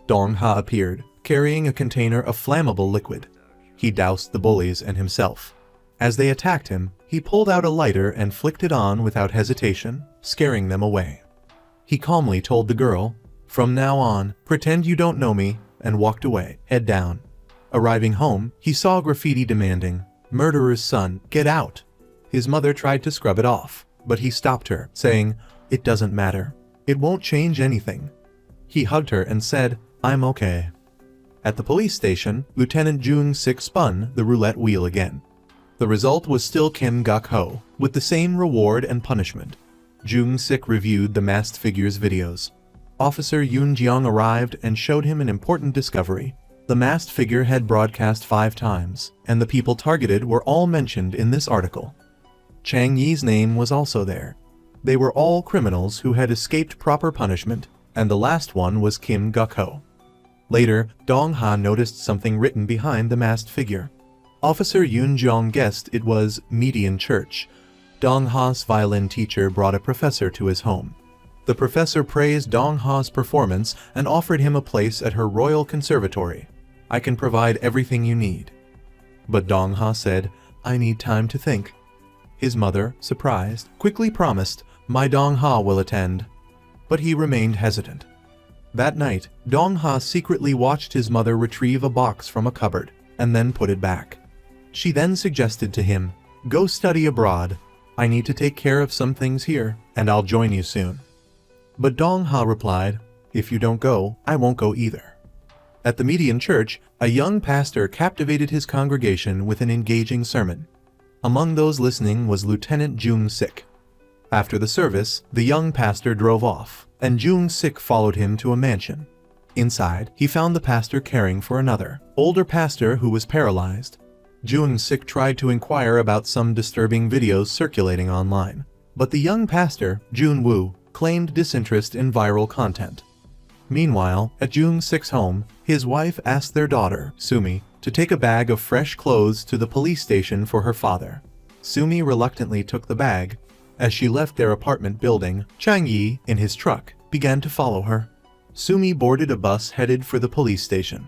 Dong Ha appeared, carrying a container of flammable liquid. He doused the bullies and himself. As they attacked him, he pulled out a lighter and flicked it on without hesitation, scaring them away. He calmly told the girl, from now on, pretend you don't know me, and walked away, head down. Arriving home, he saw graffiti demanding, murderer's son, get out. His mother tried to scrub it off, but he stopped her, saying, it doesn't matter. It won't change anything. He hugged her and said, I'm okay. At the police station, Lieutenant Jung Sik spun the roulette wheel again. The result was still Kim Gakho, with the same reward and punishment. Jung Sik reviewed the masked figure's videos. Officer Yoon Jeong arrived and showed him an important discovery. The masked figure had broadcast 5 times, and the people targeted were all mentioned in this article. Chang Yi's name was also there. They were all criminals who had escaped proper punishment, and the last one was Kim Gakho. Later, Dong Ha noticed something written behind the masked figure. Officer Yoon Jeong guessed it was Median Church. Dong Ha's violin teacher brought a professor to his home. The professor praised Dong Ha's performance and offered him a place at her royal conservatory. I can provide everything you need. But Dong Ha said, I need time to think. His mother, surprised, quickly promised, my Dong Ha will attend. But he remained hesitant. That night, Dong Ha secretly watched his mother retrieve a box from a cupboard, and then put it back. She then suggested to him, go study abroad. I need to take care of some things here, and I'll join you soon. But Dong Ha replied, if you don't go, I won't go either. At the Median Church, a young pastor captivated his congregation with an engaging sermon. Among those listening was Lieutenant Jung Sik. After the service, the young pastor drove off, and Jung Sik followed him to a mansion. Inside, he found the pastor caring for another, older pastor who was paralyzed. Jung Sik tried to inquire about some disturbing videos circulating online, but the young pastor, Jun Woo, claimed disinterest in viral content. Meanwhile, at Jung Sik's home, his wife asked their daughter, Sumi, to take a bag of fresh clothes to the police station for her father. Sumi reluctantly took the bag. As she left their apartment building, Chang Yi, in his truck, began to follow her. Sumi boarded a bus headed for the police station.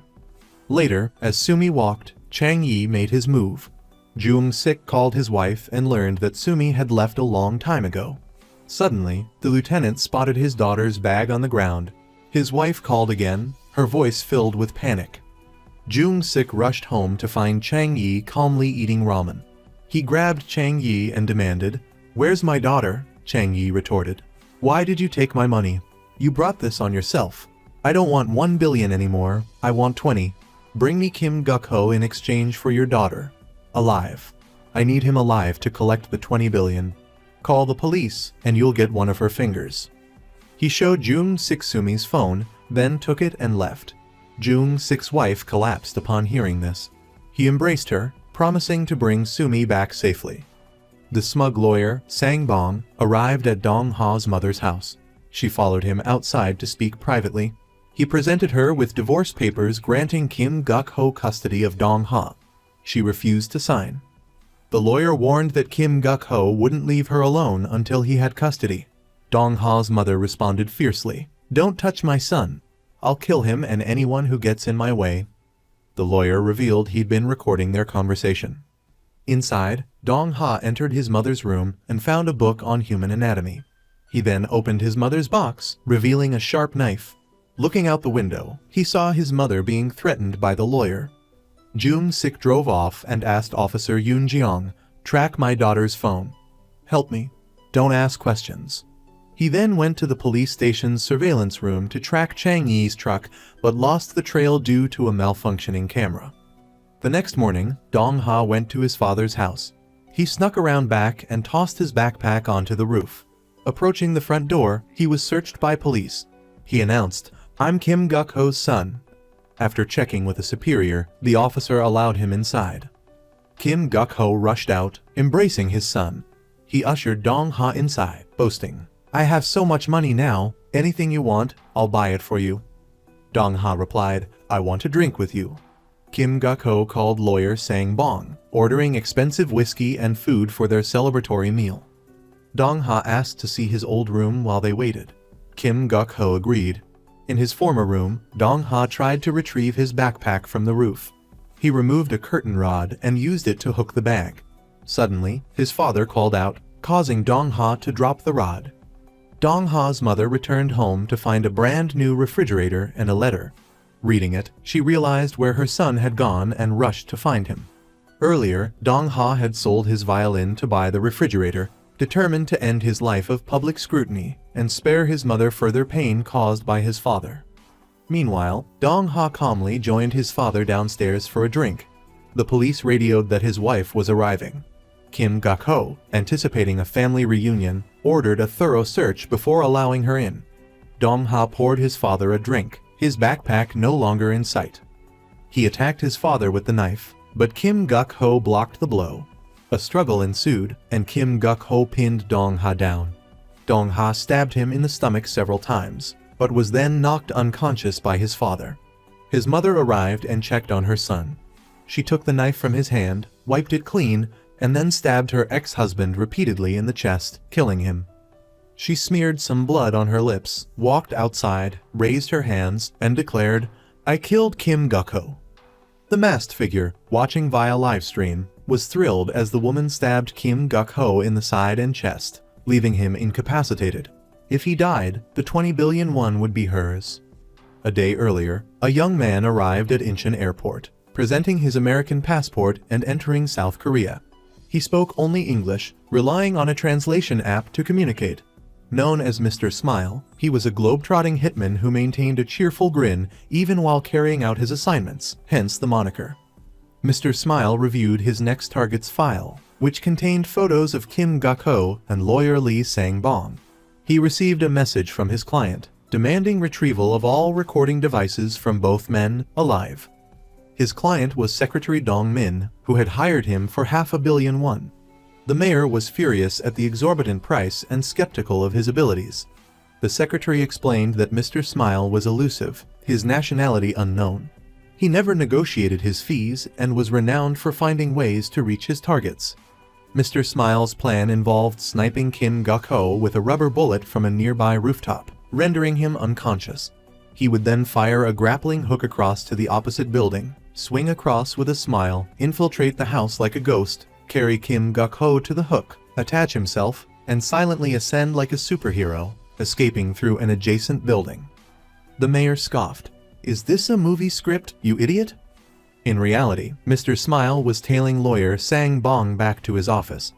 Later, as Sumi walked, Chang Yi made his move. Jung Sik called his wife and learned that Sumi had left a long time ago. Suddenly, the lieutenant spotted his daughter's bag on the ground. His wife called again, her voice filled with panic. Jung Sik rushed home to find Chang Yi calmly eating ramen. He grabbed Chang Yi and demanded, "Where's my daughter?" Chang Yi retorted. "Why did you take my money? You brought this on yourself. I don't want 1 billion anymore, I want 20. Bring me Kim Gakho in exchange for your daughter. Alive. I need him alive to collect the 20 billion. Call the police, and you'll get one of her fingers." He showed Jung Sik Sumi's phone, then took it and left. Jung Sik's wife collapsed upon hearing this. He embraced her, promising to bring Sumi back safely. The smug lawyer, Sang Bong, arrived at Dong Ha's mother's house. She followed him outside to speak privately. He presented her with divorce papers granting Kim Gakho custody of Dong Ha. She refused to sign. The lawyer warned that Kim Gakho wouldn't leave her alone until he had custody. Dong Ha's mother responded fiercely, "Don't touch my son. I'll kill him and anyone who gets in my way." The lawyer revealed he'd been recording their conversation. Inside, Dong Ha entered his mother's room and found a book on human anatomy. He then opened his mother's box, revealing a sharp knife. Looking out the window, he saw his mother being threatened by the lawyer. Jung Sik drove off and asked Officer Yoon Jeong, "Track my daughter's phone. Help me. Don't ask questions." He then went to the police station's surveillance room to track Chang Yi's truck, but lost the trail due to a malfunctioning camera. The next morning, Dong Ha went to his father's house. He snuck around back and tossed his backpack onto the roof. Approaching the front door, he was searched by police. He announced, "I'm Kim Gakho's son." After checking with a superior, the officer allowed him inside. Kim Gakho rushed out, embracing his son. He ushered Dong Ha inside, boasting, "I have so much money now, anything you want, I'll buy it for you." Dong Ha replied, "I want to drink with you." Kim Gakho called lawyer Sang Bong, ordering expensive whiskey and food for their celebratory meal. Dong Ha asked to see his old room while they waited. Kim Gakho agreed. In his former room, Dong Ha tried to retrieve his backpack from the roof. He removed a curtain rod and used it to hook the bag. Suddenly, his father called out, causing Dong Ha to drop the rod. Dong Ha's mother returned home to find a brand new refrigerator and a letter. Reading it, she realized where her son had gone and rushed to find him. Earlier, Dong Ha had sold his violin to buy the refrigerator, determined to end his life of public scrutiny and spare his mother further pain caused by his father. Meanwhile, Dong Ha calmly joined his father downstairs for a drink. The police radioed that his wife was arriving. Kim Gakho, anticipating a family reunion, ordered a thorough search before allowing her in. Dong Ha poured his father a drink, his backpack no longer in sight. He attacked his father with the knife, but Kim Gakho blocked the blow. A struggle ensued, and Kim Gakho pinned Dong Ha down. Dong Ha stabbed him in the stomach several times, but was then knocked unconscious by his father. His mother arrived and checked on her son. She took the knife from his hand, wiped it clean, and then stabbed her ex-husband repeatedly in the chest, killing him. She smeared some blood on her lips, walked outside, raised her hands, and declared, "I killed Kim Gakho." The masked figure, watching via livestream, was thrilled as the woman stabbed Kim Gakho in the side and chest, leaving him incapacitated. If he died, the 20 billion won would be hers. A day earlier, a young man arrived at Incheon Airport, presenting his American passport and entering South Korea. He spoke only English, relying on a translation app to communicate. Known as Mr. Smile, he was a globe-trotting hitman who maintained a cheerful grin even while carrying out his assignments, hence the moniker. Mr. Smile reviewed his next target's file, which contained photos of Kim Gakho and lawyer Lee Sang-bong. He received a message from his client, demanding retrieval of all recording devices from both men, alive. His client was Secretary Dong Min, who had hired him for $500 million won. The mayor was furious at the exorbitant price and skeptical of his abilities. The secretary explained that Mr. Smile was elusive, his nationality unknown. He never negotiated his fees and was renowned for finding ways to reach his targets. Mr. Smile's plan involved sniping Kim Gakho with a rubber bullet from a nearby rooftop, rendering him unconscious. He would then fire a grappling hook across to the opposite building, swing across with a smile, infiltrate the house like a ghost, carry Kim Gakho to the hook, attach himself, and silently ascend like a superhero, escaping through an adjacent building. The mayor scoffed. "Is this a movie script, you idiot?" In reality, Mr. Smile was tailing lawyer Sang Bong back to his office.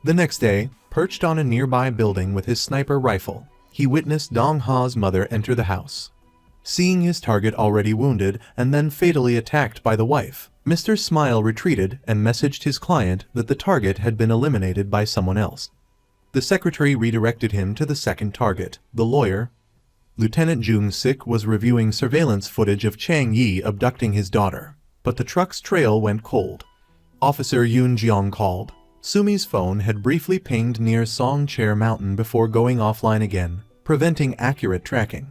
The next day, perched on a nearby building with his sniper rifle, he witnessed Dong Ha's mother enter the house. Seeing his target already wounded and then fatally attacked by the wife, Mr. Smile retreated and messaged his client that the target had been eliminated by someone else. The secretary redirected him to the second target, the lawyer. Lieutenant Jung Sik was reviewing surveillance footage of Chang Yi abducting his daughter, but the truck's trail went cold. Officer Yoon Jeong called. Sumi's phone had briefly pinged near Songchair Mountain before going offline again, preventing accurate tracking.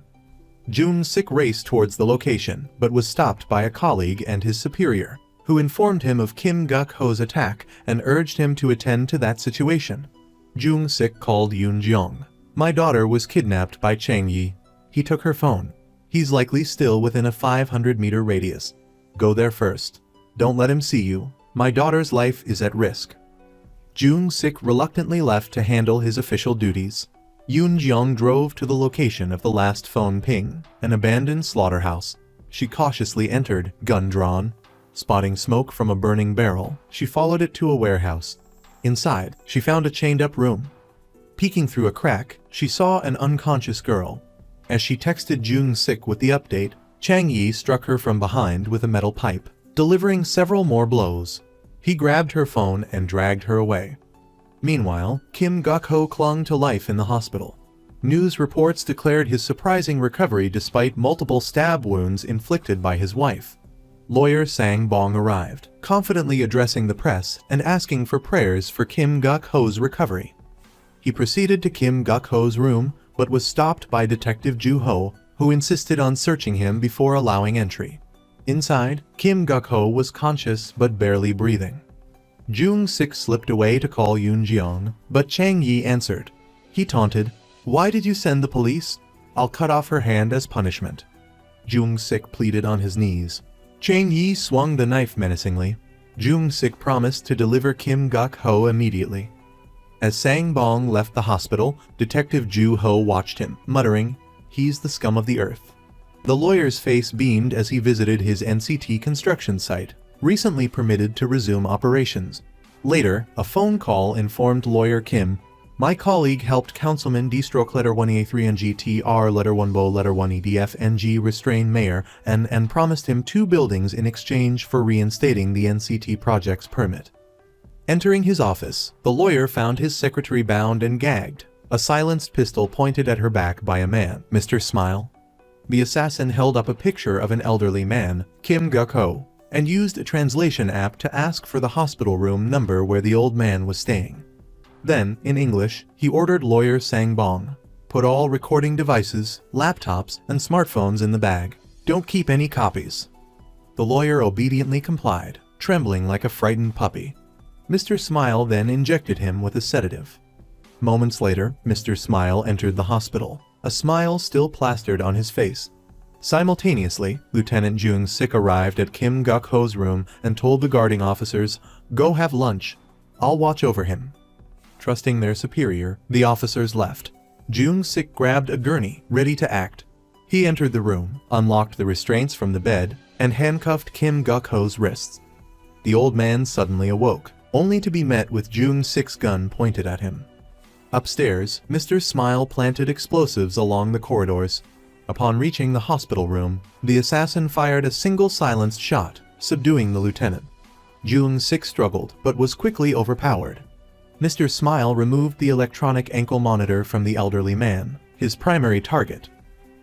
Jung Sik raced towards the location, but was stopped by a colleague and his superior, who informed him of Kim Gakho's attack and urged him to attend to that situation. Jung Sik called Yoon Jeong. "My daughter was kidnapped by Chang Yi. He took her phone. He's likely still within a 500-meter radius. Go there first. Don't let him see you. My daughter's life is at risk." Jung Sik reluctantly left to handle his official duties. Yoon Jeong drove to the location of the last phone ping, an abandoned slaughterhouse. She cautiously entered, gun drawn. Spotting smoke from a burning barrel, she followed it to a warehouse. Inside, she found a chained-up room. Peeking through a crack, she saw an unconscious girl. As she texted Jung-sik with the update, Chang Yi struck her from behind with a metal pipe, delivering several more blows. He grabbed her phone and dragged her away. Meanwhile, Kim Gakho clung to life in the hospital. News reports declared his surprising recovery despite multiple stab wounds inflicted by his wife. Lawyer Sang Bong arrived, confidently addressing the press and asking for prayers for Kim Gakho's recovery. He proceeded to Kim Gakho's room, but was stopped by Detective Ju Ho, who insisted on searching him before allowing entry. Inside, Kim Gakho was conscious but barely breathing. Jung-sik slipped away to call Yoon Jeong, but Chang Yi answered. He taunted, "Why did you send the police? I'll cut off her hand as punishment." Jung-sik pleaded on his knees. Chang Yi swung the knife menacingly. Jung-sik promised to deliver Kim Gakho immediately. As Sang Bong left the hospital, Detective Ju Ho watched him, muttering, "He's the scum of the earth." The lawyer's face beamed as he visited his NCT construction site, recently permitted to resume operations. Later, a phone call informed lawyer Kim, "My colleague helped Councilman D stroke letter 1A3 and GTR letter 1 Bo letter 1 EDF NG restrain mayor and promised him 2 buildings in exchange for reinstating the NCT project's permit." Entering his office, the lawyer found his secretary bound and gagged, a silenced pistol pointed at her back by a man. "Mr. Smile?" The assassin held up a picture of an elderly man, Kim Gakho, and used a translation app to ask for the hospital room number where the old man was staying. Then, in English, he ordered lawyer Sang Bong, "Put all recording devices, laptops, and smartphones in the bag. Don't keep any copies." The lawyer obediently complied, trembling like a frightened puppy. Mr. Smile then injected him with a sedative. Moments later, Mr. Smile entered the hospital, a smile still plastered on his face. Simultaneously, Lieutenant Jung-sik arrived at Kim Gakho's room and told the guarding officers, "Go have lunch. I'll watch over him." Trusting their superior, the officers left. Jung-sik grabbed a gurney, ready to act. He entered the room, unlocked the restraints from the bed, and handcuffed Kim Gakho's wrists. The old man suddenly awoke, only to be met with Jung-sik's gun pointed at him. Upstairs, Mr. Smile planted explosives along the corridors. Upon reaching the hospital room, the assassin fired a single silenced shot, subduing the lieutenant. Jung-sik struggled, but was quickly overpowered. Mr. Smile removed the electronic ankle monitor from the elderly man, his primary target.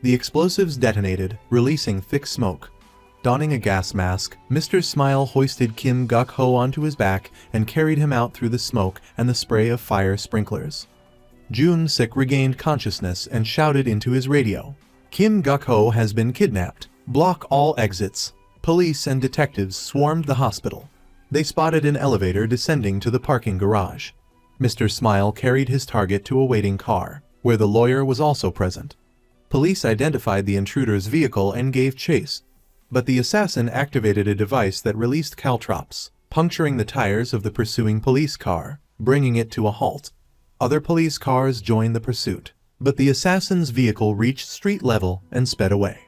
The explosives detonated, releasing thick smoke. Donning a gas mask, Mr. Smile hoisted Kim Gakho onto his back and carried him out through the smoke and the spray of fire sprinklers. Jung-sik regained consciousness and shouted into his radio, "Kim Gakho has been kidnapped. Block all exits." Police and detectives swarmed the hospital. They spotted an elevator descending to the parking garage. Mr. Smile carried his target to a waiting car, where the lawyer was also present. Police identified the intruder's vehicle and gave chase. But the assassin activated a device that released caltrops, puncturing the tires of the pursuing police car, bringing it to a halt. Other police cars joined the pursuit, but the assassin's vehicle reached street level and sped away.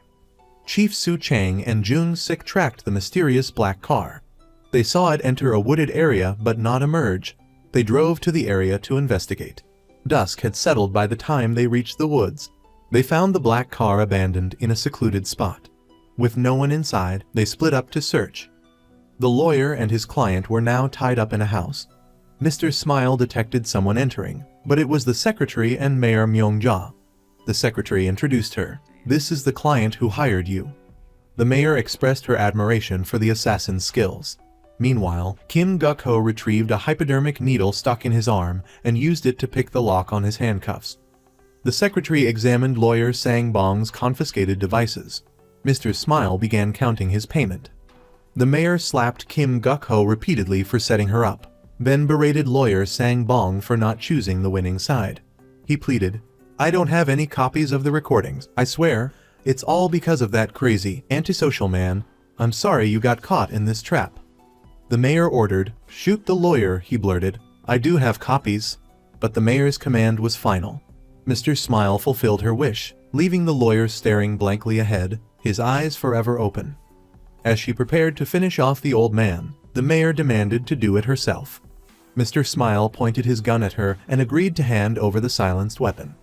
Chief Su Chang and Jung-sik tracked the mysterious black car. They saw it enter a wooded area but not emerge. They drove to the area to investigate. Dusk had settled by the time they reached the woods. They found the black car abandoned in a secluded spot. With no one inside, they split up to search. The lawyer and his client were now tied up in a house. Mr. Smile detected someone entering, but it was the secretary and Mayor Myung-ja. The secretary introduced her. "This is the client who hired you." The mayor expressed her admiration for the assassin's skills. Meanwhile, Kim Gakho retrieved a hypodermic needle stuck in his arm and used it to pick the lock on his handcuffs. The secretary examined lawyer Sang Bong's confiscated devices. Mr. Smile began counting his payment. The mayor slapped Kim Gakho repeatedly for setting her up, then berated lawyer Sang Bong for not choosing the winning side. He pleaded, "I don't have any copies of the recordings, I swear. It's all because of that crazy, antisocial man. I'm sorry you got caught in this trap." The mayor ordered, "Shoot the lawyer," he blurted. "I do have copies." But the mayor's command was final. Mr. Smile fulfilled her wish, leaving the lawyer staring blankly ahead, his eyes forever open. As she prepared to finish off the old man, the mayor demanded to do it herself. Mr. Smile pointed his gun at her and agreed to hand over the silenced weapon.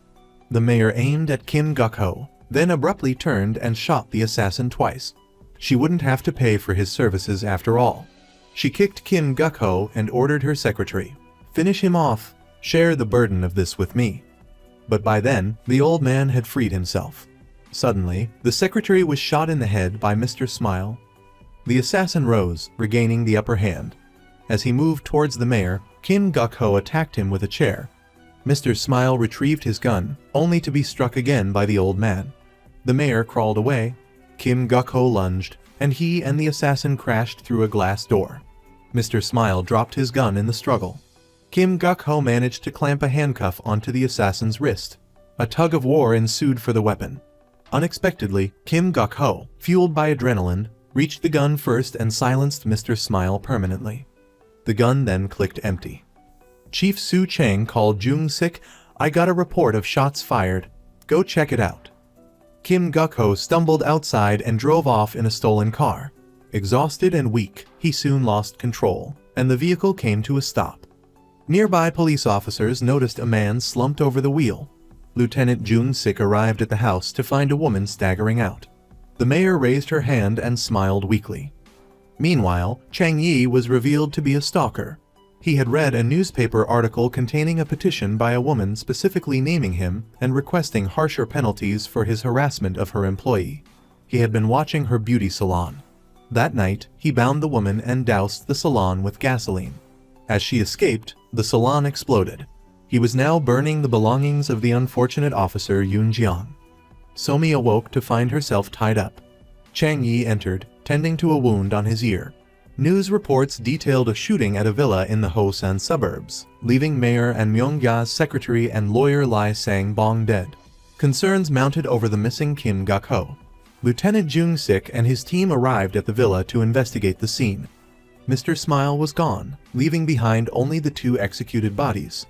The mayor aimed at Kim Gakho, then abruptly turned and shot the assassin twice. She wouldn't have to pay for his services after all. She kicked Kim Gakho and ordered her secretary, "Finish him off. Share the burden of this with me." But by then, the old man had freed himself. Suddenly, the secretary was shot in the head by Mr. Smile. The assassin rose, regaining the upper hand. As he moved towards the mayor, Kim Gakho attacked him with a chair. Mr. Smile retrieved his gun, only to be struck again by the old man. The mayor crawled away. Kim Gakho lunged, and he and the assassin crashed through a glass door. Mr. Smile dropped his gun in the struggle. Kim Gakho managed to clamp a handcuff onto the assassin's wrist. A tug of war ensued for the weapon. Unexpectedly, Kim Gakho, fueled by adrenaline, reached the gun first and silenced Mr. Smile permanently. The gun then clicked empty. Chief Su Chang called Jung Sik. "I got a report of shots fired. Go check it out." Kim Gakho stumbled outside and drove off in a stolen car. Exhausted and weak, he soon lost control, and the vehicle came to a stop. Nearby police officers noticed a man slumped over the wheel. Lieutenant Jung Sik arrived at the house to find a woman staggering out. The mayor raised her hand and smiled weakly. Meanwhile, Chang Yi was revealed to be a stalker. He had read a newspaper article containing a petition by a woman specifically naming him and requesting harsher penalties for his harassment of her employee. He had been watching her beauty salon. That night, he bound the woman and doused the salon with gasoline. As she escaped, the salon exploded. He was now burning the belongings of the unfortunate officer Yun Jiang. Somi awoke to find herself tied up. Chang Yi entered, tending to a wound on his ear. News reports detailed a shooting at a villa in the Hosan suburbs, leaving Mayor and Myongya's secretary and lawyer Lai Sang-bong dead. Concerns mounted over the missing Kim Gakho. Lieutenant Jung Sik and his team arrived at the villa to investigate the scene. Mr. Smile was gone, leaving behind only the two executed bodies.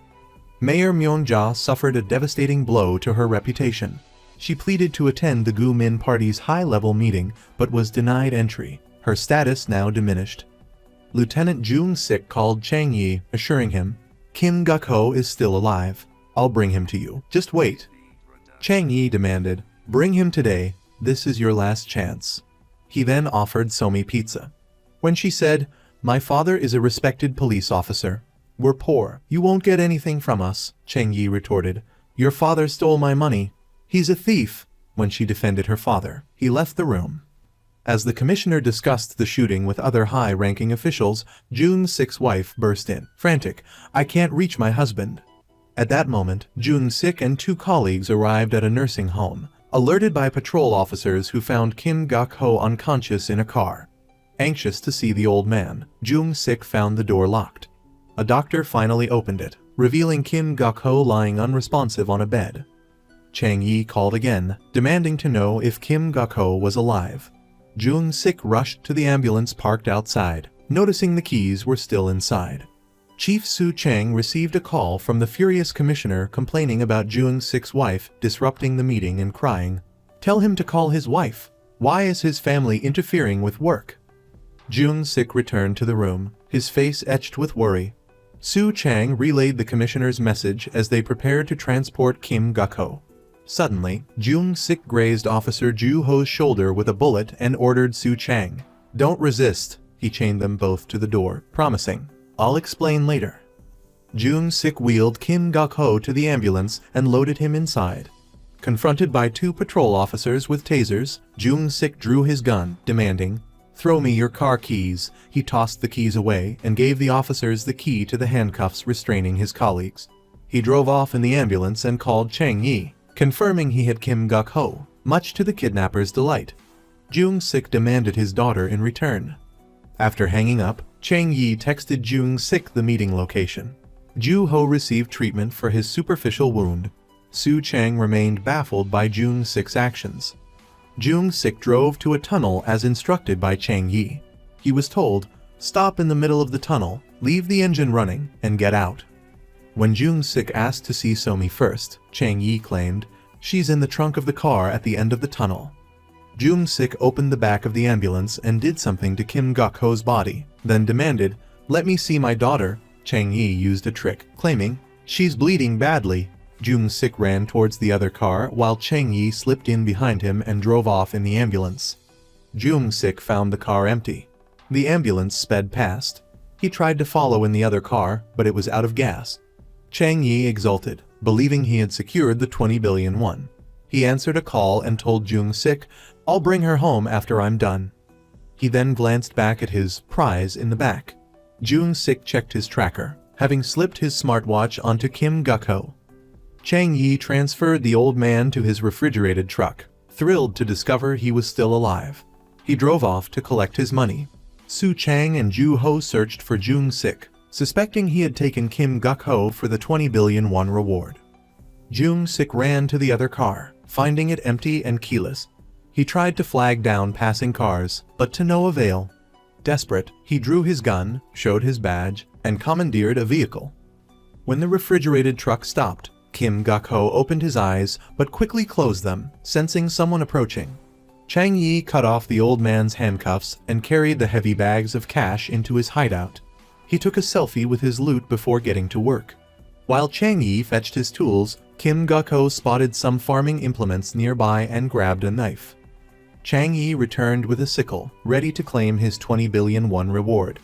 Mayor Myongja suffered a devastating blow to her reputation. She pleaded to attend the Gu Min Party's high-level meeting, but was denied entry, her status now diminished. Lieutenant Jung Sik called Chang Yi, assuring him, "Kim Gakho is still alive. I'll bring him to you. Just wait." Chang Yi demanded, "Bring him today. This is your last chance." He then offered Somi pizza. When she said, "My father is a respected police officer. We're poor. You won't get anything from us," Chang Yi retorted. "Your father stole my money. He's a thief." When she defended her father, he left the room. As the commissioner discussed the shooting with other high-ranking officials, Jung Sik's wife burst in, frantic, "I can't reach my husband." At that moment, Jung Sik and two colleagues arrived at a nursing home, alerted by patrol officers who found Kim Gakho unconscious in a car. Anxious to see the old man, Jung Sik found the door locked. A doctor finally opened it, revealing Kim Gakho lying unresponsive on a bed. Chang Yi called again, demanding to know if Kim Gakho was alive. Jung Sik rushed to the ambulance parked outside, noticing the keys were still inside. Chief Su Chang received a call from the furious commissioner complaining about Jung Sik's wife disrupting the meeting and crying, "Tell him to call his wife. Why is his family interfering with work?" Jung Sik returned to the room, his face etched with worry. Su Chang relayed the commissioner's message as they prepared to transport Kim Gakho. Suddenly, Jung Sik grazed Officer Ju Ho's shoulder with a bullet and ordered Su Chang, "Don't resist." He chained them both to the door, promising, "I'll explain later." Jung Sik wheeled Kim Gakho to the ambulance and loaded him inside. Confronted by two patrol officers with tasers, Jung Sik drew his gun, demanding, "Throw me your car keys." He tossed the keys away and gave the officers the key to the handcuffs restraining his colleagues. He drove off in the ambulance and called Chang Yi, confirming he had Kim Gakho, much to the kidnapper's delight. Jung Sik demanded his daughter in return. After hanging up, Chang Yi texted Jung Sik the meeting location. Ju Ho received treatment for his superficial wound. Su Chang remained baffled by Jung Sik's actions. Jung Sik drove to a tunnel as instructed by Chang Yi. He was told, "Stop in the middle of the tunnel, leave the engine running, and get out." When Jung Sik asked to see Somi first, Chang Yi claimed, "She's in the trunk of the car at the end of the tunnel." Jung Sik opened the back of the ambulance and did something to Kim Gakho's body, then demanded, "Let me see my daughter." Chang Yi used a trick, claiming, "She's bleeding badly." Jung-sik ran towards the other car while Chang Yi slipped in behind him and drove off in the ambulance. Jung-sik found the car empty. The ambulance sped past. He tried to follow in the other car, but it was out of gas. Chang Yi exulted, believing he had secured the 20 billion won. He answered a call and told Jung-sik, "I'll bring her home after I'm done." He then glanced back at his prize in the back. Jung-sik checked his tracker, having slipped his smartwatch onto Kim Gakho. Chang Yi transferred the old man to his refrigerated truck, thrilled to discover he was still alive. He drove off to collect his money. Su Chang and Ju Ho searched for Jung-sik, suspecting he had taken Kim Gakho for the 20 billion won reward. Jung-sik ran to the other car, finding it empty and keyless. He tried to flag down passing cars, but to no avail. Desperate, he drew his gun, showed his badge, and commandeered a vehicle. When the refrigerated truck stopped, Kim Gakho opened his eyes but quickly closed them, sensing someone approaching. Chang Yi cut off the old man's handcuffs and carried the heavy bags of cash into his hideout. He took a selfie with his loot before getting to work. While Chang Yi fetched his tools, Kim Gakho spotted some farming implements nearby and grabbed a knife. Chang Yi returned with a sickle, ready to claim his 20 billion won reward.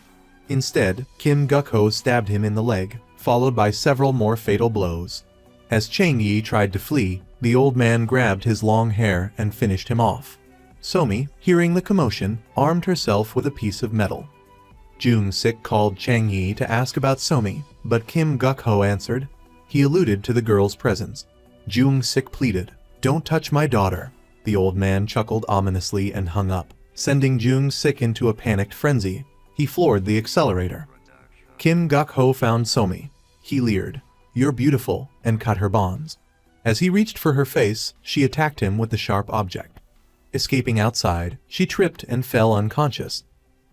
Instead, Kim Gakho stabbed him in the leg, followed by several more fatal blows. As Chang Yi tried to flee, the old man grabbed his long hair and finished him off. Somi, hearing the commotion, armed herself with a piece of metal. Jung-sik called Chang Yi to ask about Somi, but Kim Gakho answered. He alluded to the girl's presence. Jung-sik pleaded, "Don't touch my daughter." The old man chuckled ominously and hung up, sending Jung-sik into a panicked frenzy. He floored the accelerator. Kim Gakho found Somi. He leered, "You're beautiful," and cut her bonds. As he reached for her face, she attacked him with the sharp object. Escaping outside, she tripped and fell unconscious.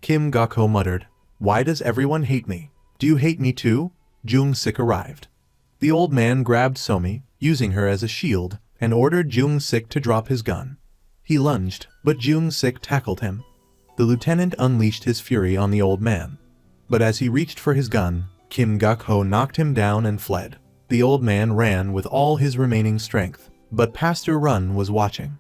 Kim Gakho muttered, "Why does everyone hate me? Do you hate me too?" Jung-sik arrived. The old man grabbed Somi, using her as a shield, and ordered Jung-sik to drop his gun. He lunged, but Jung-sik tackled him. The lieutenant unleashed his fury on the old man. But as he reached for his gun, Kim Gakho knocked him down and fled. The old man ran with all his remaining strength, but Pastor Run was watching.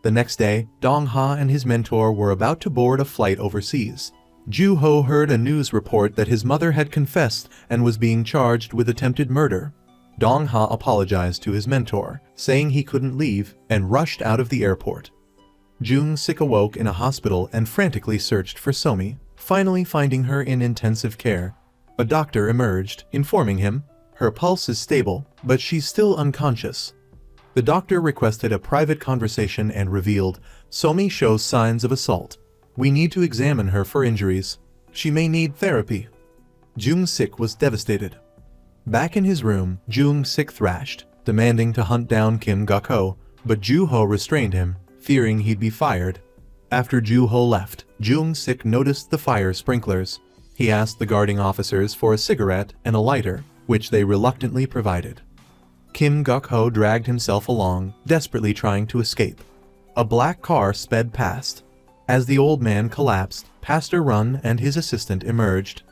The next day, Dong Ha and his mentor were about to board a flight overseas. Ju Ho heard a news report that his mother had confessed and was being charged with attempted murder. Dong Ha apologized to his mentor, saying he couldn't leave, and rushed out of the airport. Jung-sik awoke in a hospital and frantically searched for Somi, finally finding her in intensive care. A doctor emerged, informing him, "Her pulse is stable, but she's still unconscious." The doctor requested a private conversation and revealed, "Somi shows signs of assault. We need to examine her for injuries. She may need therapy." Jung-sik was devastated. Back in his room, Jung-sik thrashed, demanding to hunt down Kim Gakho, but Ju-ho restrained him, fearing he'd be fired. After Ju-ho left, Jung-sik noticed the fire sprinklers. He asked the guarding officers for a cigarette and a lighter, which they reluctantly provided. Kim Gakho dragged himself along, desperately trying to escape. A black car sped past. As the old man collapsed, Pastor Run and his assistant emerged.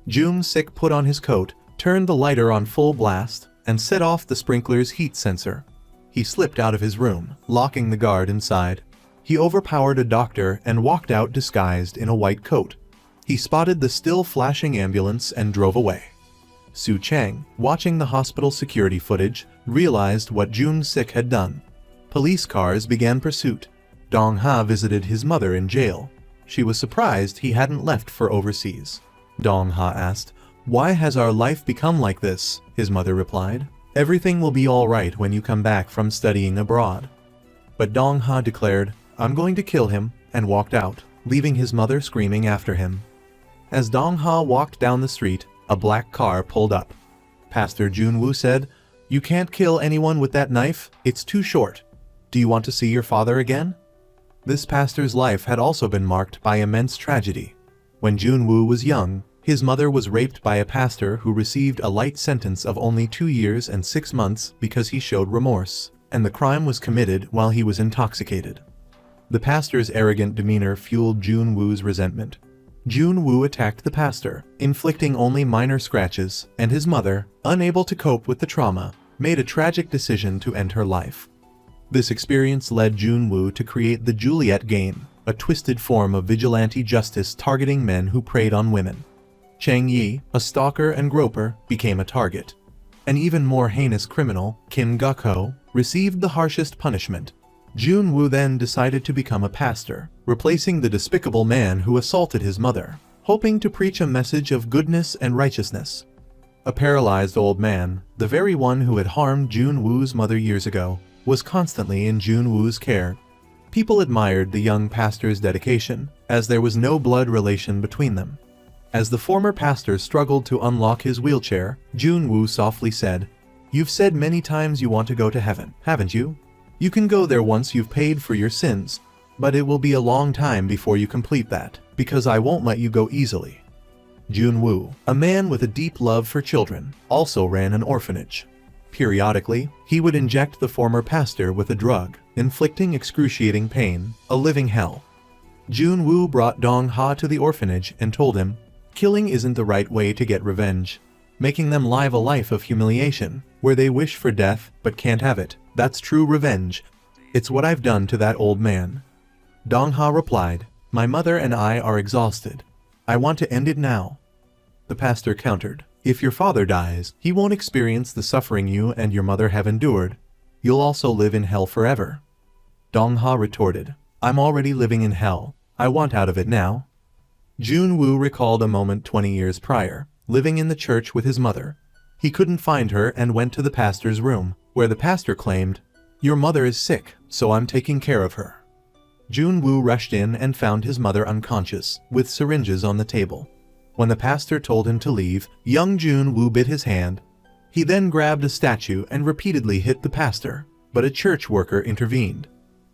Jung-sik put on his coat, turned the lighter on full blast, and set off the sprinkler's heat sensor. He slipped out of his room, locking the guard inside. He overpowered a doctor and walked out disguised in a white coat. He spotted the still flashing ambulance and drove away. Su Chang, watching the hospital security footage, realized what Jung-sik had done. Police cars began pursuit. Dong Ha visited his mother in jail. She was surprised he hadn't left for overseas. Dong Ha asked, "Why has our life become like this?" His mother replied, "Everything will be all right when you come back from studying abroad." But Dong Ha declared, "I'm going to kill him," and walked out, leaving his mother screaming after him. As Dong Ha walked down the street, a black car pulled up. Pastor Junwoo said, "You can't kill anyone with that knife, it's too short. Do you want to see your father again?" This pastor's life had also been marked by immense tragedy. When Junwoo was young, his mother was raped by a pastor who received a light sentence of only 2 years and 6 months because he showed remorse, and the crime was committed while he was intoxicated. The pastor's arrogant demeanor fueled Junwoo's resentment. Jun-woo attacked the pastor, inflicting only minor scratches, and his mother, unable to cope with the trauma, made a tragic decision to end her life. This experience led Jun-woo to create the Juliet game, a twisted form of vigilante justice targeting men who preyed on women. Chang Yi, a stalker and groper, became a target. An even more heinous criminal, Kim Gakho, received the harshest punishment. Jun-woo then decided to become a pastor, replacing the despicable man who assaulted his mother, hoping to preach a message of goodness and righteousness. A paralyzed old man, the very one who had harmed Jun-woo's mother years ago, was constantly in Jun-woo's care. People admired the young pastor's dedication, as there was no blood relation between them. As the former pastor struggled to unlock his wheelchair, Jun-woo softly said, "You've said many times you want to go to heaven, haven't you? You can go there once you've paid for your sins, but it will be a long time before you complete that, because I won't let you go easily." Jun-woo, a man with a deep love for children, also ran an orphanage. Periodically, he would inject the former pastor with a drug, inflicting excruciating pain, a living hell. Jun-woo brought Dong-ha to the orphanage and told him, "Killing isn't the right way to get revenge. Making them live a life of humiliation, where they wish for death but can't have it, that's true revenge. It's what I've done to that old man." Dong-ha replied, "My mother and I are exhausted. I want to end it now." The pastor countered, "If your father dies, he won't experience the suffering you and your mother have endured. You'll also live in hell forever." Dong-ha retorted, "I'm already living in hell. I want out of it now." Jun-woo recalled a moment 20 years prior, living in the church with his mother. He couldn't find her and went to the pastor's room, where the pastor claimed, "Your mother is sick, so I'm taking care of her." Jun-woo rushed in and found his mother unconscious, with syringes on the table. When the pastor told him to leave, young Jun-woo bit his hand. He then grabbed a statue and repeatedly hit the pastor, but a church worker intervened.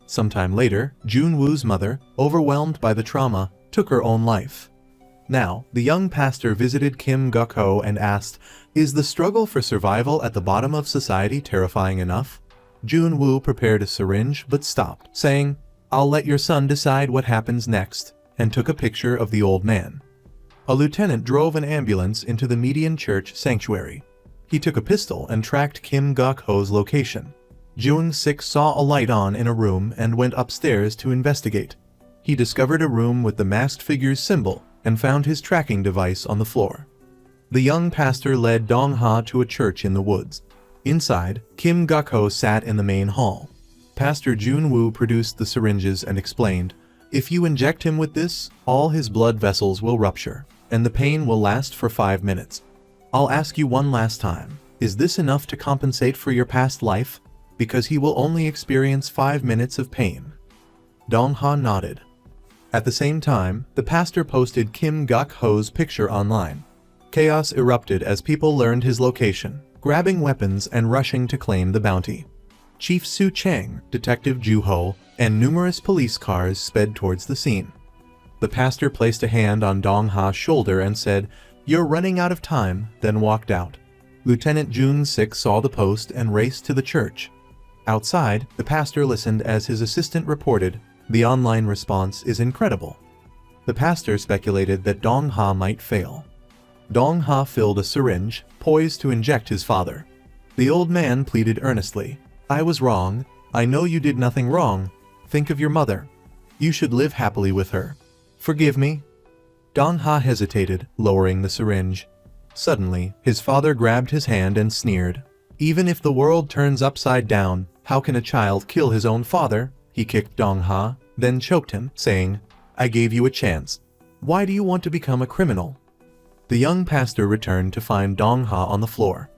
Sometime later, Jun-woo's mother, overwhelmed by the trauma, took her own life. Now, the young pastor visited Kim Gakho and asked, "Is the struggle for survival at the bottom of society terrifying enough?" Jun-woo prepared a syringe but stopped, saying, "I'll let your son decide what happens next," and took a picture of the old man. A lieutenant drove an ambulance into the median church sanctuary. He took a pistol and tracked Kim Gakho's location. Jung-sik saw a light on in a room and went upstairs to investigate. He discovered a room with the masked figure's symbol and found his tracking device on the floor. The young pastor led Dong-ha to a church in the woods. Inside, Kim Gakho sat in the main hall. Pastor Jun-woo produced the syringes and explained, "If you inject him with this, all his blood vessels will rupture, and the pain will last for 5 minutes. I'll ask you one last time, is this enough to compensate for your past life? Because he will only experience 5 minutes of pain." Dong-ha nodded. At the same time, the pastor posted Kim Gakho's picture online. Chaos erupted as people learned his location, grabbing weapons and rushing to claim the bounty. Chief Su Chang, Detective Ju-ho, and numerous police cars sped towards the scene. The pastor placed a hand on Dong-ha's shoulder and said, "You're running out of time," then walked out. Lieutenant Jun-sik saw the post and raced to the church. Outside, the pastor listened as his assistant reported, "The online response is incredible." The pastor speculated that Dong-ha might fail. Dong-ha filled a syringe, poised to inject his father. The old man pleaded earnestly, "I was wrong. I know you did nothing wrong. Think of your mother. You should live happily with her. Forgive me." Dong-ha hesitated, lowering the syringe. Suddenly, his father grabbed his hand and sneered. "Even if the world turns upside down, how can a child kill his own father?" He kicked Dong-ha, then choked him, saying, "I gave you a chance. Why do you want to become a criminal?" The young pastor returned to find Dong-ha on the floor.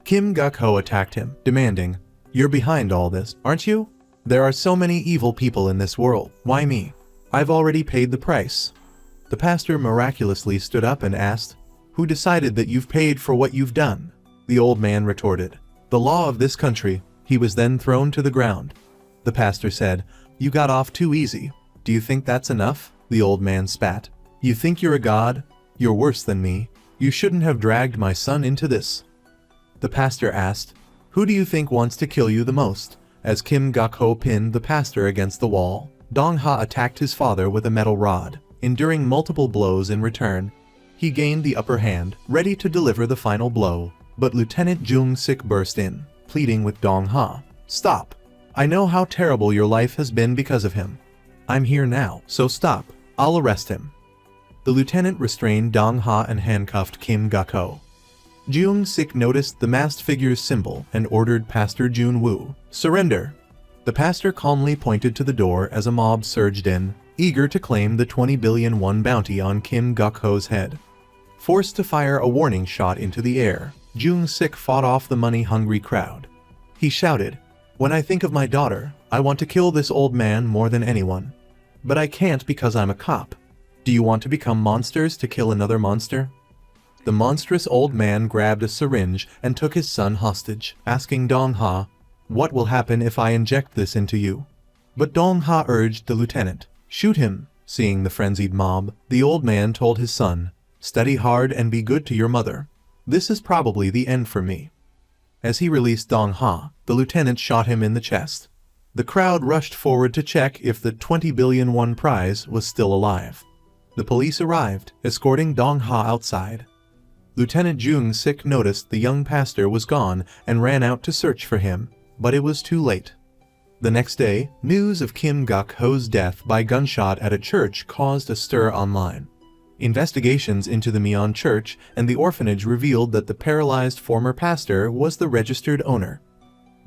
Kim Gakho attacked him, demanding, "You're behind all this, aren't you? There are so many evil people in this world. Why me? I've already paid the price." The pastor miraculously stood up and asked, "Who decided that you've paid for what you've done?" The old man retorted, "The law of this country." He was then thrown to the ground. The pastor said, "You got off too easy. Do you think that's enough?" The old man spat. "You think you're a god? You're worse than me. You shouldn't have dragged my son into this." The pastor asked, "Who do you think wants to kill you the most?" As Kim Gakho pinned the pastor against the wall, Dong-ha attacked his father with a metal rod. enduring multiple blows in return. He gained the upper hand, ready to deliver the final blow, but Lieutenant Jung-sik burst in, pleading with Dong-ha. "Stop. I know how terrible your life has been because of him. I'm here now, so stop. I'll arrest him." The lieutenant restrained Dong-ha and handcuffed Kim Gakho. Jung-sik noticed the masked figure's symbol and ordered Pastor Jun-woo, "Surrender." The pastor calmly pointed to the door as a mob surged in, eager to claim the 20 billion won bounty on Kim Gakho's head. Forced to fire a warning shot into the air, Jung-sik fought off the money-hungry crowd. He shouted, "When I think of my daughter, I want to kill this old man more than anyone. But I can't because I'm a cop. Do you want to become monsters to kill another monster?" The monstrous old man grabbed a syringe and took his son hostage, asking Dong-ha, "What will happen if I inject this into you?" But Dong-ha urged the lieutenant, "Shoot him." Seeing the frenzied mob, the old man told his son, "Study hard and be good to your mother. This is probably the end for me." As he released Dong-ha, the lieutenant shot him in the chest. The crowd rushed forward to check if the 20 billion won prize was still alive. The police arrived, escorting Dong-ha outside. Lieutenant Jung-sik noticed the young pastor was gone and ran out to search for him, but it was too late. The next day, news of Kim Gakho's death by gunshot at a church caused a stir online. Investigations into the Myeon church and the orphanage revealed that the paralyzed former pastor was the registered owner.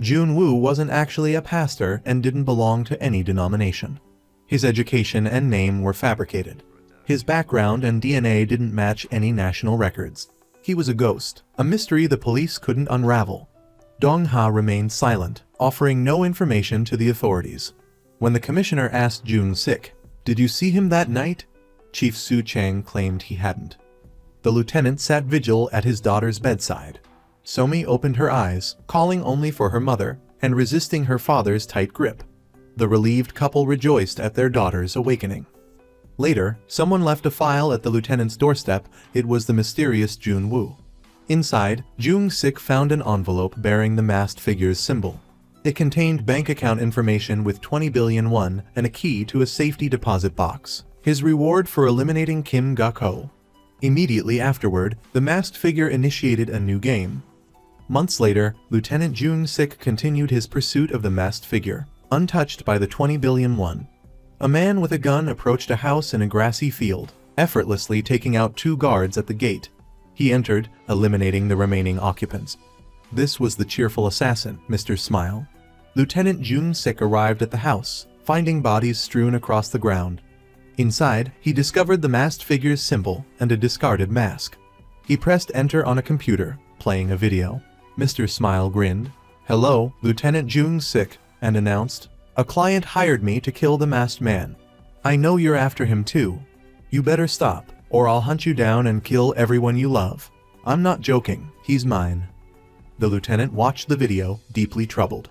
Jun-woo wasn't actually a pastor and didn't belong to any denomination. His education and name were fabricated. His background and DNA didn't match any national records. He was a ghost, a mystery the police couldn't unravel. Dong-ha remained silent, offering no information to the authorities. When the commissioner asked Jung-sik, "Did you see him that night?" Chief Su Chang claimed he hadn't. The lieutenant sat vigil at his daughter's bedside. Somi opened her eyes, calling only for her mother, and resisting her father's tight grip. The relieved couple rejoiced at their daughter's awakening. Later, someone left a file at the lieutenant's doorstep. It was the mysterious Jun-woo. Inside, Jung-sik found an envelope bearing the masked figure's symbol. It contained bank account information with 20 billion won and a key to a safety deposit box. His reward for eliminating Kim Gakho. Immediately afterward, the masked figure initiated a new game. Months later, Lieutenant Jung-sik continued his pursuit of the masked figure, untouched by the 20 billion won. A man with a gun approached a house in a grassy field, effortlessly taking out 2 guards at the gate. He entered, eliminating the remaining occupants. This was the cheerful assassin, Mr. Smile. Lieutenant Jung-sik arrived at the house, finding bodies strewn across the ground. Inside, he discovered the masked figure's symbol and a discarded mask. He pressed enter on a computer, playing a video. Mr. Smile grinned. "Hello, Lieutenant Jung-sik," and announced, "A client hired me to kill the masked man. I know you're after him too. You better stop, or I'll hunt you down and kill everyone you love. I'm not joking, he's mine." The lieutenant watched the video, deeply troubled.